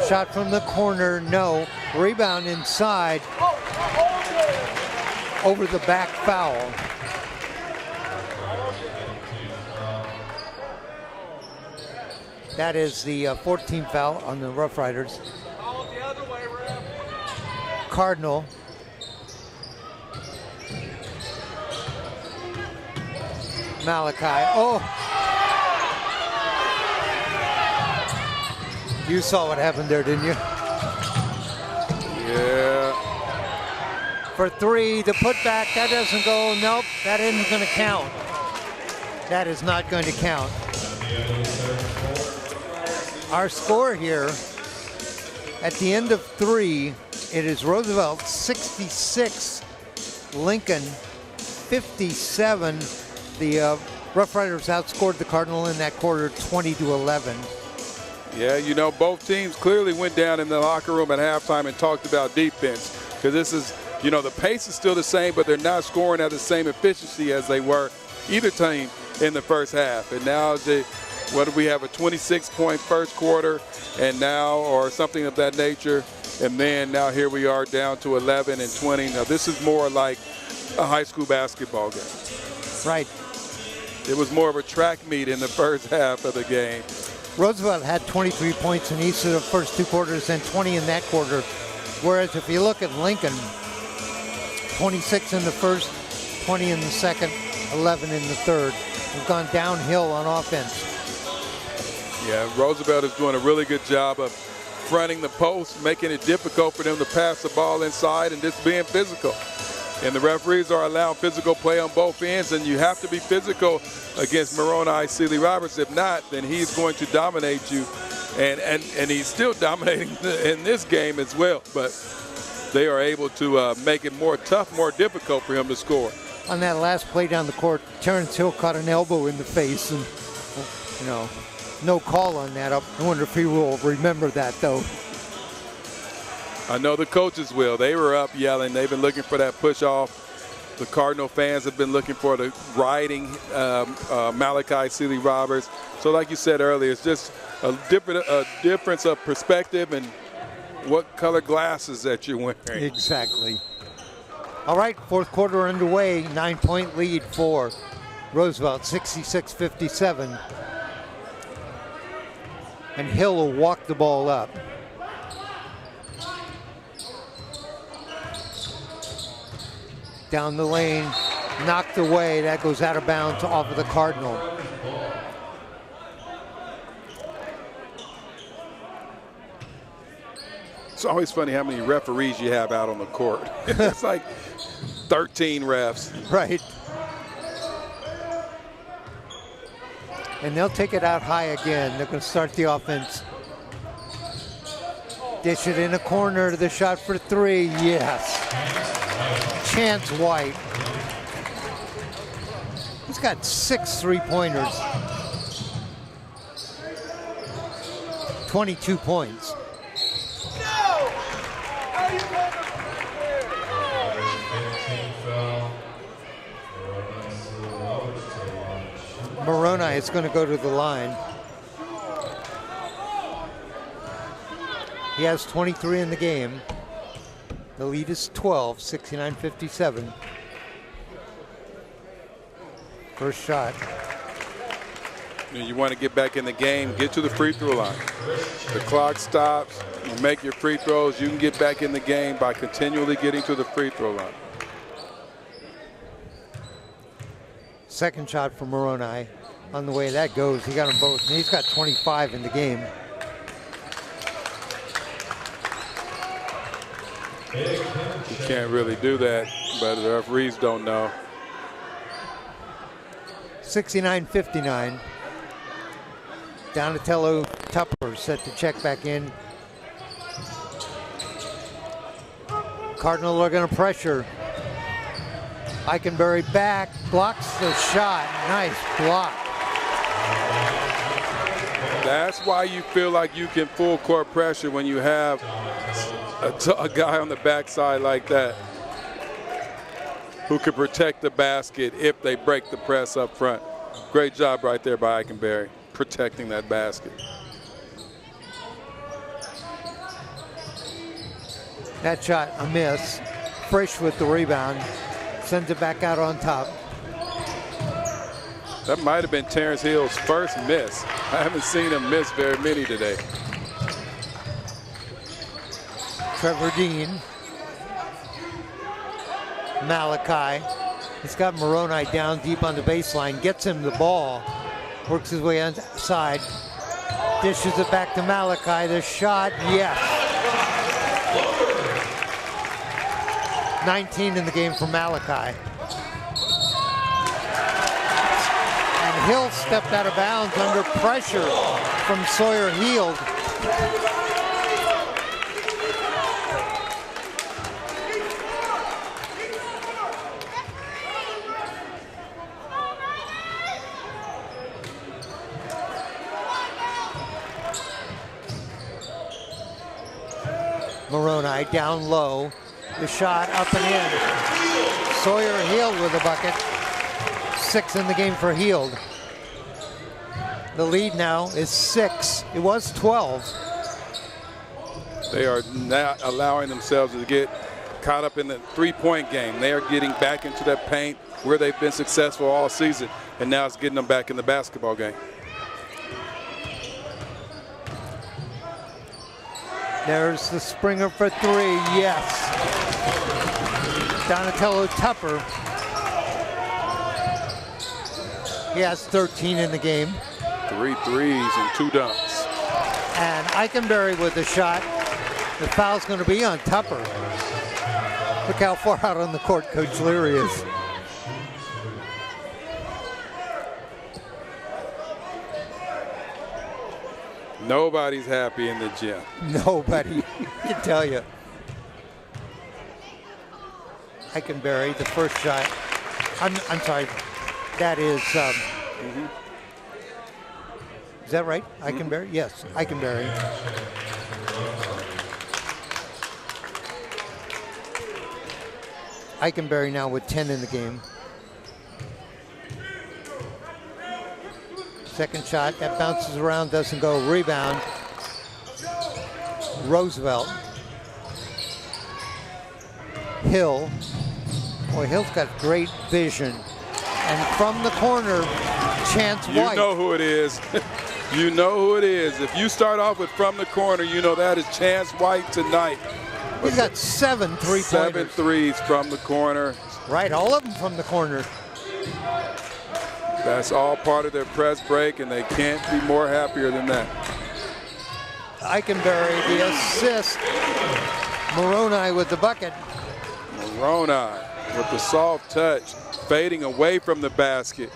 Shot from the corner, no. Rebound inside. Over the back foul. That is the 14th foul on the Roughriders. Cardinal. Malachi. Oh! You saw what happened there, didn't you? Yeah. For three, the putback, that doesn't go. Nope, that isn't going to count. That is not going to count. Our score here, at the end of 3, it is Roosevelt 66, Lincoln 57. The Roughriders outscored the Cardinal in that quarter 20-11. Yeah, you know, both teams clearly went down in the locker room at halftime and talked about defense, because this is, you know, the pace is still the same, but they're not scoring at the same efficiency as they were, either team, in the first half. And now, what do we have, a 26-point first quarter, and now, or something of that nature, and then now here we are down to 11 and 20. Now, this is more like a high school basketball game. Right. It was more of a track meet in the first half of the game. Roosevelt had 23 points in each of the first 2 quarters and 20 in that quarter. Whereas if you look at Lincoln, 26 in the first, 20 in the second, 11 in the third. We've gone downhill on offense. Yeah, Roosevelt is doing a really good job of fronting the post, making it difficult for them to pass the ball inside and just being physical. And the referees are allowing physical play on both ends, and you have to be physical against Moroni Sealy Roberts. If not, then he's going to dominate you. And he's still dominating in this game as well. But they are able to make it more tough, more difficult for him to score. On that last play down the court, Terrence Hill caught an elbow in the face, and, you know, no call on that. I wonder if he will remember that, though. I know the coaches will. They were up yelling. They've been looking for that push off. The Cardinal fans have been looking for the riding Malachi Sealy Roberts. So like you said earlier, it's just a difference of perspective and what color glasses that you're wearing. Exactly. All right, fourth quarter underway. 9-point lead for Roosevelt, 66-57. And Hill will walk the ball up. Down the lane, knocked away. That goes out of bounds off of the Cardinal. It's always funny how many referees you have out on the court. It's like 13 refs. Right. And they'll take it out high again. They're going to start the offense. Dish it in a corner. The shot for 3. Yes. Chance White. He's got 6 3-pointers. 22 points. Moroni is going to go to the line. He has 23 in the game. The lead is 12, 69-57. First shot. You want to get back in the game, get to the free throw line. The clock stops, you make your free throws, you can get back in the game by continually getting to the free throw line. Second shot for Moroni. On the way that goes, he got them both. And he's got 25 in the game. You can't really do that, but the referees don't know. 69-59. Donatello Tupper set to check back in. Cardinals are going to pressure. Eikenberry back, blocks the shot. Nice block. That's why you feel like you can full court pressure when you have a guy on the backside like that who can protect the basket if they break the press up front. Great job right there by Eikenberry, protecting that basket. That shot a miss. Frisch with the rebound. Sends it back out on top. That might have been Terrence Hill's first miss. I haven't seen him miss very many today. Trevor Dean. Malachi. He's got Moroni down deep on the baseline. Gets him the ball. Works his way inside. Dishes it back to Malachi. The shot, yes. 19 in the game for Malachi. And Hill stepped out of bounds under pressure from Sawyer Heald. Moroni down low. The shot up and in. Sawyer Heald with a bucket. 6 in the game for Heald. The lead now is 6. It was 12. They are not allowing themselves to get caught up in the three-point game. They are getting back into that paint where they've been successful all season. and now it's getting them back in the basketball game. There's the Springer for three, yes. Donatello Tupper. He has 13 in the game. 3 threes and 2 dunks. And Eikenberry with the shot. The foul's going to be on Tupper. Look how far out on the court Coach Leary is. Nobody's happy in the gym. Nobody, I can tell you. Eikenberry, the first shot. I'm sorry. That is. Is that right? Eikenberry? Yes, Eikenberry. Eikenberry now with 10 in the game. Second shot, that bounces around, doesn't go. Rebound. Roosevelt. Hill. Boy, Hill's got great vision. And from the corner, Chance White. You know who it is. You know who it is. If you start off with from the corner, you know that is Chance White tonight. He's got 7 3-pointers. 7 threes from the corner. Right, all of them from the corner. That's all part of their press break, and they can't be more happier than that. Eikenberry, the assist. Moroni with the bucket. Moroni with the soft touch, fading away from the basket.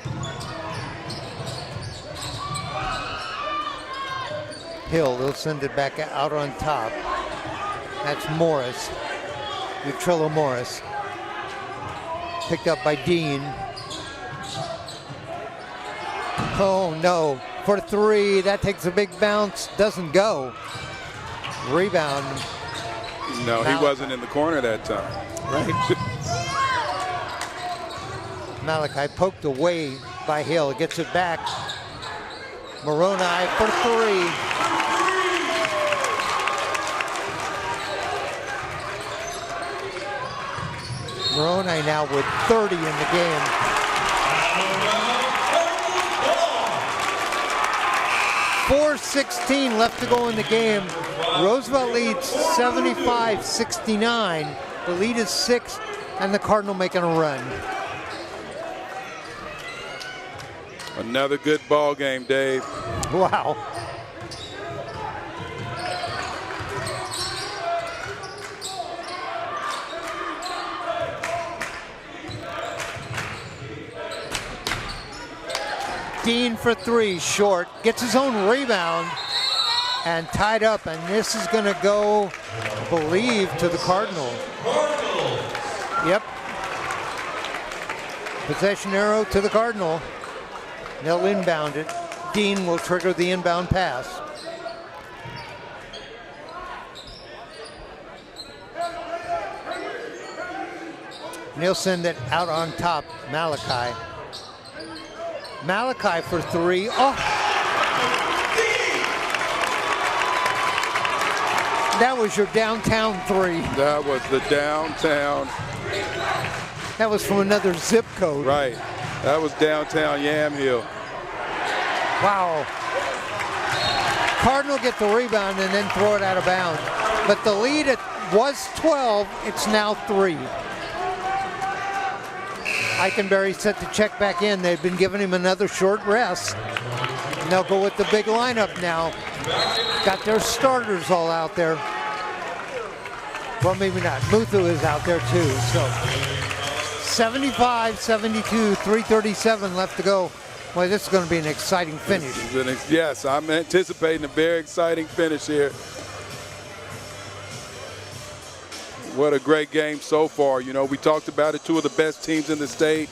Hill, they'll send it back out on top. That's Morris. Utrillo Morris. Picked up by Dean. Oh no, for three, that takes a big bounce, doesn't go. Rebound. No, he wasn't in the corner that time. Right. Malachi poked away by Hill, gets it back. Moroni for three. Moroni now with 30 in the game. .416 left to go in the game. Roosevelt leads 75-69. The lead is 6, and the Cardinal making a run. Another good ball game, Dave. Wow. Dean for three, short, gets his own rebound and tied up, and this is going to go, I believe, to the Cardinal. Yep. Possession arrow to the Cardinal. They'll inbound it. Dean will trigger the inbound pass. And he'll send it out on top, Malachi. Malachi for three. Oh! That was your downtown three. That was the downtown. That was from another zip code. Right. That was downtown Yamhill. Wow. Cardinal get the rebound and then throw it out of bounds. But the lead was 12. It's now 3. Eikenberry set to check back in. They've been giving him another short rest. And they'll go with the big lineup now. Got their starters all out there. Well, maybe not. Muthu is out there too. So 75-72, 3:37 left to go. Boy, this is going to be an exciting finish. Yes, I'm anticipating a very exciting finish here. What a great game so far. You know, we talked about it, 2 of the best teams in the state,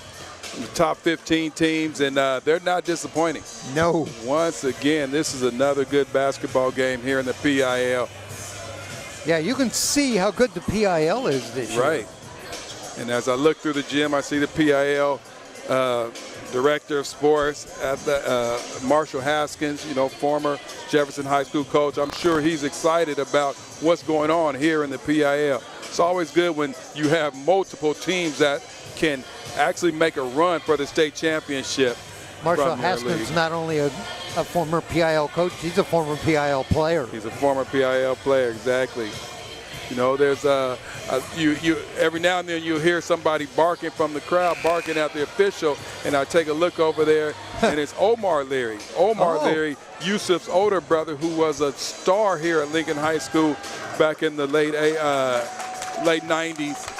the top 15 teams, and they're not disappointing. No. Once again, this is another good basketball game here in the PIL. Yeah, you can see how good the PIL is this year. Right. And as I look through the gym, I see the PIL director of sports at the Marshall Haskins, you know, former Jefferson High School coach. I'm sure he's excited about what's going on here in the PIL. It's always good when you have multiple teams that can actually make a run for the state championship. Marshall from their Haskins league. not only a former PIL coach, he's a former PIL player. He's a former PIL player, exactly. You know, there's you every now and then you hear somebody barking from the crowd, barking at the official, and I take a look over there, and it's Omar Leary. Omar Leary, Yusuf's older brother, who was a star here at Lincoln High School back in the late 90s.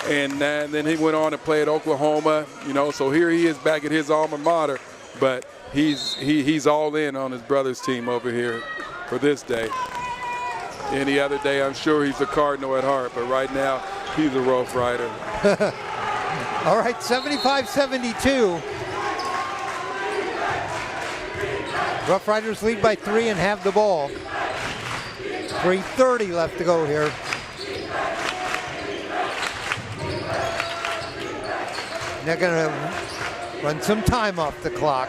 And then he went on to play at Oklahoma, you know, so here he is back at his alma mater, but he's all in on his brother's team over here for this day. Any other day, I'm sure he's a Cardinal at heart, but right now, he's a Roughrider. All right, 75-72. Roughriders lead by 3 and have the ball. 3:30 left to go here. They're going to run some time off the clock.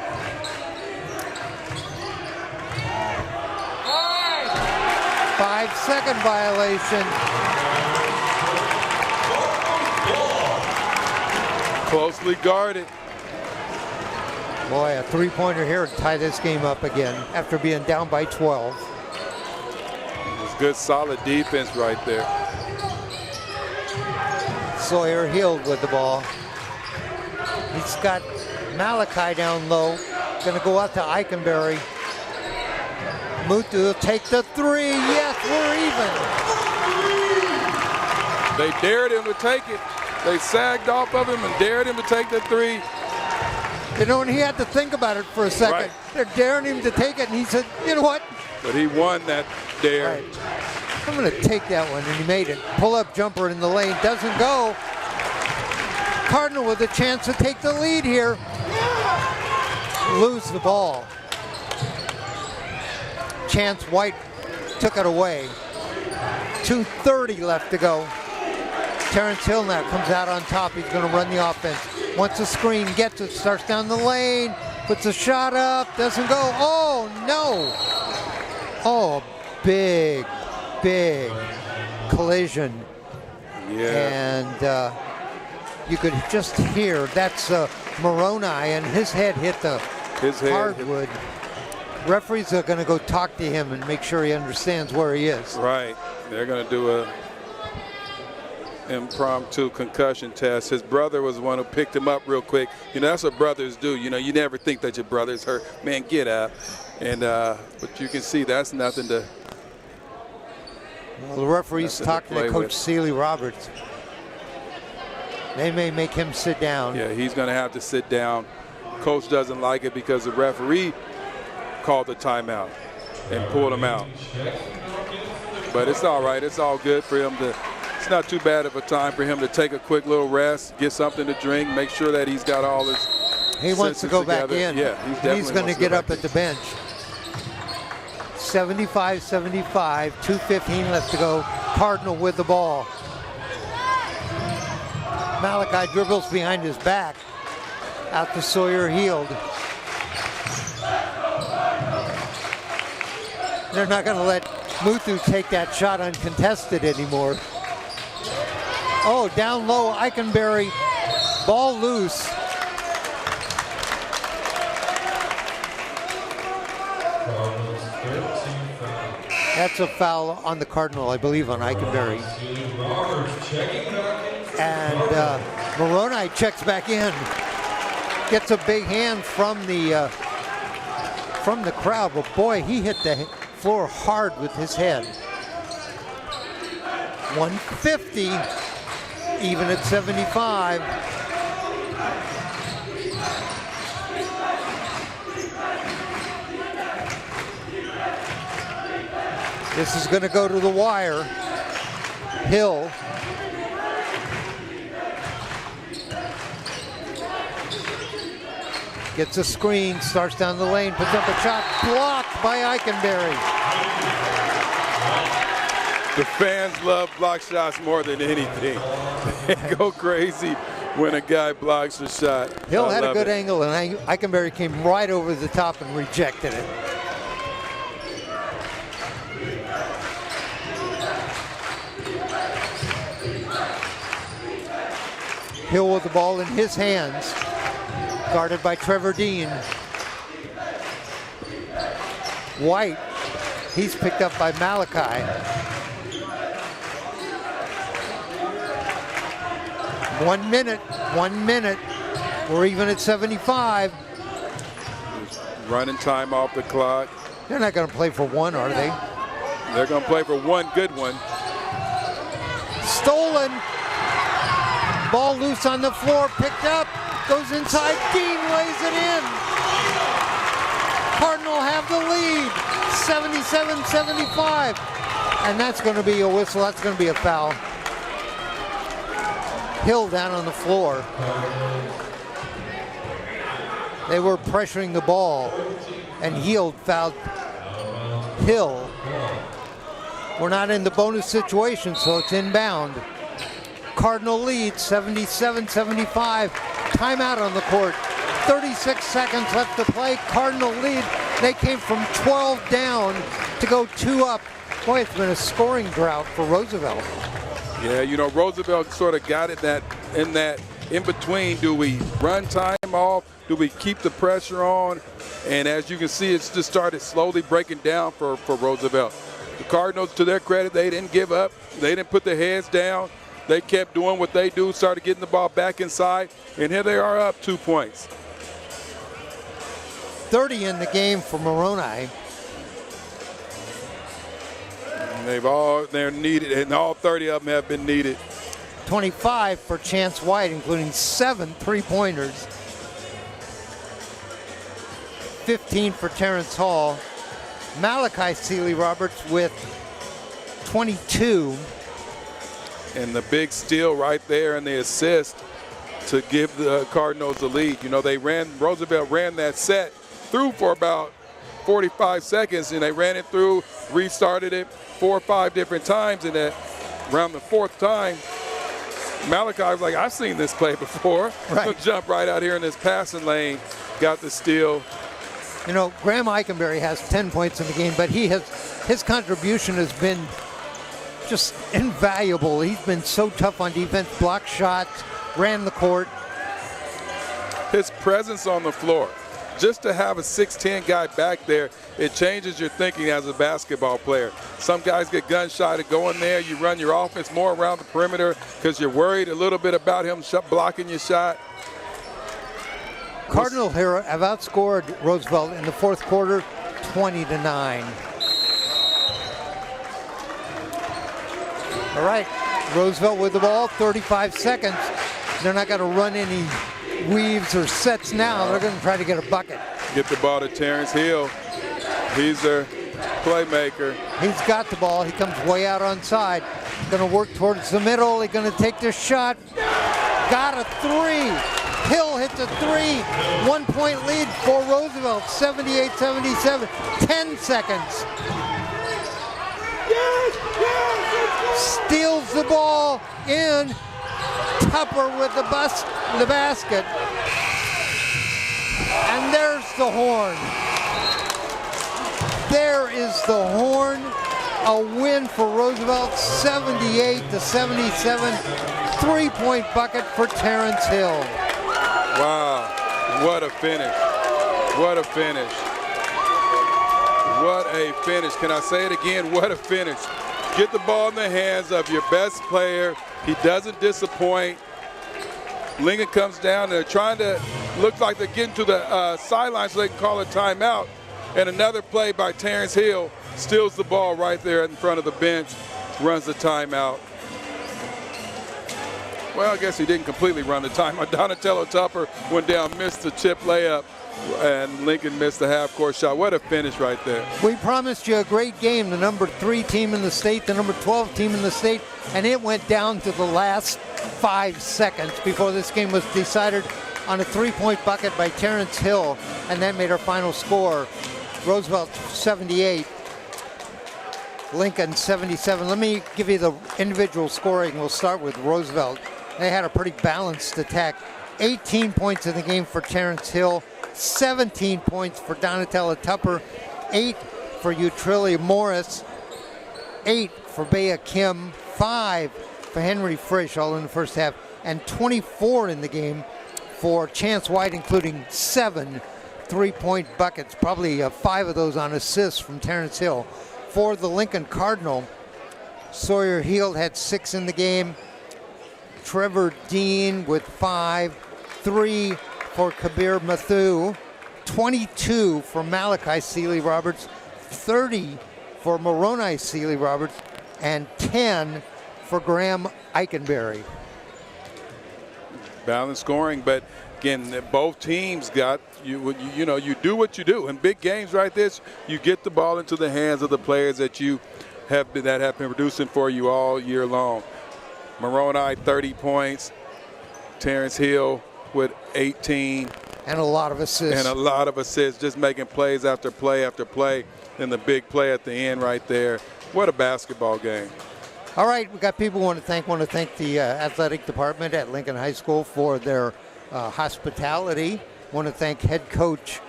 Five-second violation. Closely guarded. Boy, a three-pointer here to tie this game up again after being down by 12. It was good, solid defense right there. Sawyer Hill with the ball. He's got Malachi down low. Going to go out to Eikenberry. Mutu will take the three. Yes, we're even. They dared him to take it. They sagged off of him and dared him to take the three. You know, and he had to think about it for a second. Right. They're daring him to take it, and he said, you know what? But he won that dare. Right. I'm going to take that one, and he made it. Pull-up jumper in the lane. Doesn't go. Cardinal with a chance to take the lead here. Lose the ball. Chance White took it away. 2:30 left to go. Terrence Hill now comes out on top. He's going to run the offense. Wants a screen, gets it, starts down the lane, puts a shot up, doesn't go. Oh, no. Oh, big collision. Yeah. And you could just hear that's Moroni, and his head hit the hardwood. Referees are going to go talk to him and make sure he understands where he is. Right. They're going to do a impromptu concussion test. His brother was the one who picked him up real quick. You know, that's what brothers do. You know, you never think that your brother's hurt. Man, get up. And but you can see that's nothing to. Well, the referees talking to Coach Seeley Roberts. They may make him sit down. Yeah, he's going to have to sit down. Coach doesn't like it because the referee called the timeout and pulled him out. But it's all right. It's all good for him to. It's not too bad of a time for him to take a quick little rest, get something to drink, make sure that he's got all his. He wants to go together. back in. Yeah, he's going to get up at the bench. 75-75, 2:15 left to go. Cardinal with the ball. Malachi dribbles behind his back. Out to Sawyer Heald. They're not going to let Mutu take that shot uncontested anymore. Oh, down low, Eikenberry. Ball loose. That's a foul on the Cardinal, I believe, on Eikenberry. And Moroni checks back in. Gets a big hand from the crowd, but boy, he hit the floor hard with his head. 150, even at 75. This is going to go to the wire. Hill. Gets a screen, starts down the lane, puts up a shot, blocked by Eikenberry. The fans love block shots more than anything. They go crazy when a guy blocks a shot. Hill had a good angle, and Eikenberry came right over the top and rejected it. Hill with the ball in his hands. guarded by Trevor Dean. White, he's picked up by Malachi. 1 minute, 1 minute. We're even at 75. Running time off the clock. They're not going to play for one, are they? They're going to play for one good one. Stolen. Ball loose on the floor, picked up, goes inside, Dean lays it in. Cardinal have the lead, 77-75. And that's going to be a whistle, that's going to be a foul. Hill down on the floor. They were pressuring the ball, and Hill fouled Hill. We're not in the bonus situation, so it's inbound. Cardinal lead, 77-75. Timeout on the court. 36 seconds left to play. Cardinal lead. They came from 12 down to go 2 up. Boy, it's been a scoring drought for Roosevelt. Yeah, you know, Roosevelt sort of got it in between. Do we run time off? Do we keep the pressure on? And as you can see, it's just started slowly breaking down for Roosevelt. The Cardinals, to their credit, they didn't give up. They didn't put their heads down. They kept doing what they do, started getting the ball back inside, and here they are up 2 points. 30 in the game for Moroni. And they're needed, and all 30 of them have been needed. 25 for Chance White, including 7 3-pointers. 15 for Terrence Hall. Malachi Sealy-Roberts with 22. And the big steal right there and the assist to give the Cardinals the lead. You know, Roosevelt ran that set through for about 45 seconds, and they ran it through, restarted it 4 or 5 different times, and around the 4th time, Malachi was like, I've seen this play before. Right. Jump right out here in this passing lane, got the steal. You know, Graham Eichenberry has 10 points in the game, but his contribution has been just invaluable. He's been so tough on defense, blocked shots, ran the court. His presence on the floor, just to have a 6'10" guy back there, it changes your thinking as a basketball player. Some guys get gun shy to go in there. You run your offense more around the perimeter because you're worried a little bit about him blocking your shot. Cardinal here have outscored Roosevelt in the 4th quarter, 20-9. All right, Roosevelt with the ball, 35 seconds. They're not going to run any weaves or sets now. They're going to try to get a bucket. Get the ball to Terrence Hill. He's their playmaker. He's got the ball. He comes way out on side. Going to work towards the middle. He's going to take the shot. Got a 3. Hill hits a 3. 1 point lead for Roosevelt, 78-77. 10 seconds. Steals the ball in. Tupper with the basket. And there's the horn. There is the horn. A win for Roosevelt, 78-77. 3-point bucket for Terrence Hill. Wow, what a finish. What a finish. What a finish. Can I say it again? What a finish. Get the ball in the hands of your best player. He doesn't disappoint. Lincoln comes down, and they're trying to look like they're getting to the sideline so they can call a timeout. And another play by Terrence Hill steals the ball right there in front of the bench, runs the timeout. Well, I guess he didn't completely run the timeout. Donatello Tupper went down, missed the chip layup, and Lincoln missed the half-court shot. What a finish right there. We promised you a great game, the number 3 team in the state, the number 12 team in the state, and it went down to the last 5 seconds before this game was decided on a 3-point bucket by Terrence Hill, and that made our final score. Roosevelt 78, Lincoln 77. Let me give you the individual scoring. We'll start with Roosevelt. They had a pretty balanced attack. 18 points in the game for Terrence Hill, 17 points for Donatella Tupper, 8 for Utrillia Morris, 8 for Bea Kim, 5 for Henry Frisch, all in the first half, and 24 in the game for Chance White, including 7 3-point buckets, probably 5 of those on assists from Terrence Hill. For the Lincoln Cardinal, Sawyer Heald had 6 in the game. Trevor Dean with 5, 3 for Kabir Mathu, 22 for Malachi Sealy-Roberts, 30 for Moroni Sealy-Roberts, and 10 for Graham Eikenberry. Balanced scoring, but again, both teams got you do what you do in big games like this. You get the ball into the hands of the players that have been producing for you all year long. Moroni 30 points, Terrence Hill with 18, and a lot of assists. Just making plays after play after play, and the big play at the end right there. What a basketball game. All right, we got people want to thank the athletic department at Lincoln High School for their hospitality. Want to thank head coach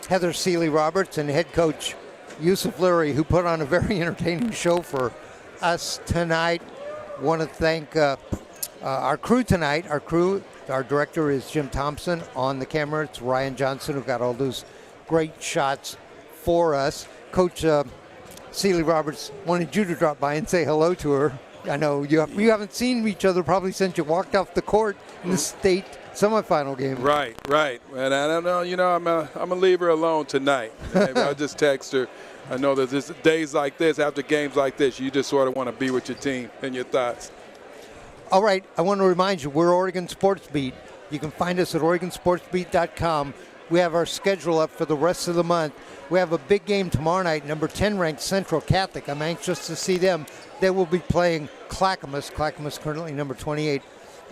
Heather Sealy-Roberts and head coach Yusuf Lurie, who put on a very entertaining show for us tonight. Want to thank our crew tonight. Our director is Jim Thompson. On the camera, it's Ryan Johnson, who got all those great shots for us. Coach Sealy-Roberts wanted you to drop by and say hello to her. I know you haven't seen each other probably since you walked off the court in the state semifinal game. Right. And I don't know, I'm gonna leave her alone tonight. Maybe I'll just text her. I know that there's days like this, after games like this, you just sort of want to be with your team and your thoughts. All right, I want to remind you, we're Oregon Sports Beat. You can find us at OregonSportsBeat.com. We have our schedule up for the rest of the month. We have a big game tomorrow night, number 10 ranked Central Catholic. I'm anxious to see them. They will be playing Clackamas. Clackamas currently number 28.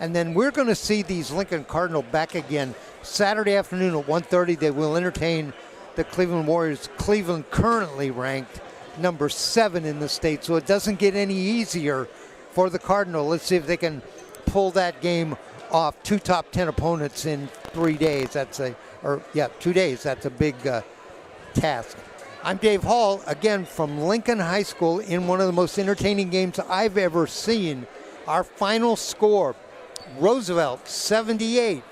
And then we're going to see these Lincoln Cardinal back again Saturday afternoon at 1:30. They will entertain the Cleveland Warriors. Cleveland currently ranked number 7 in the state, so it doesn't get any easier for the Cardinal. Let's see if they can pull that game off. 2 top 10 opponents in 3 days. 2 days. That's a big task. I'm Dave Hall, again from Lincoln High School, in one of the most entertaining games I've ever seen. Our final score, Roosevelt 78,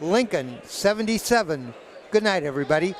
Lincoln 77. Good night, everybody.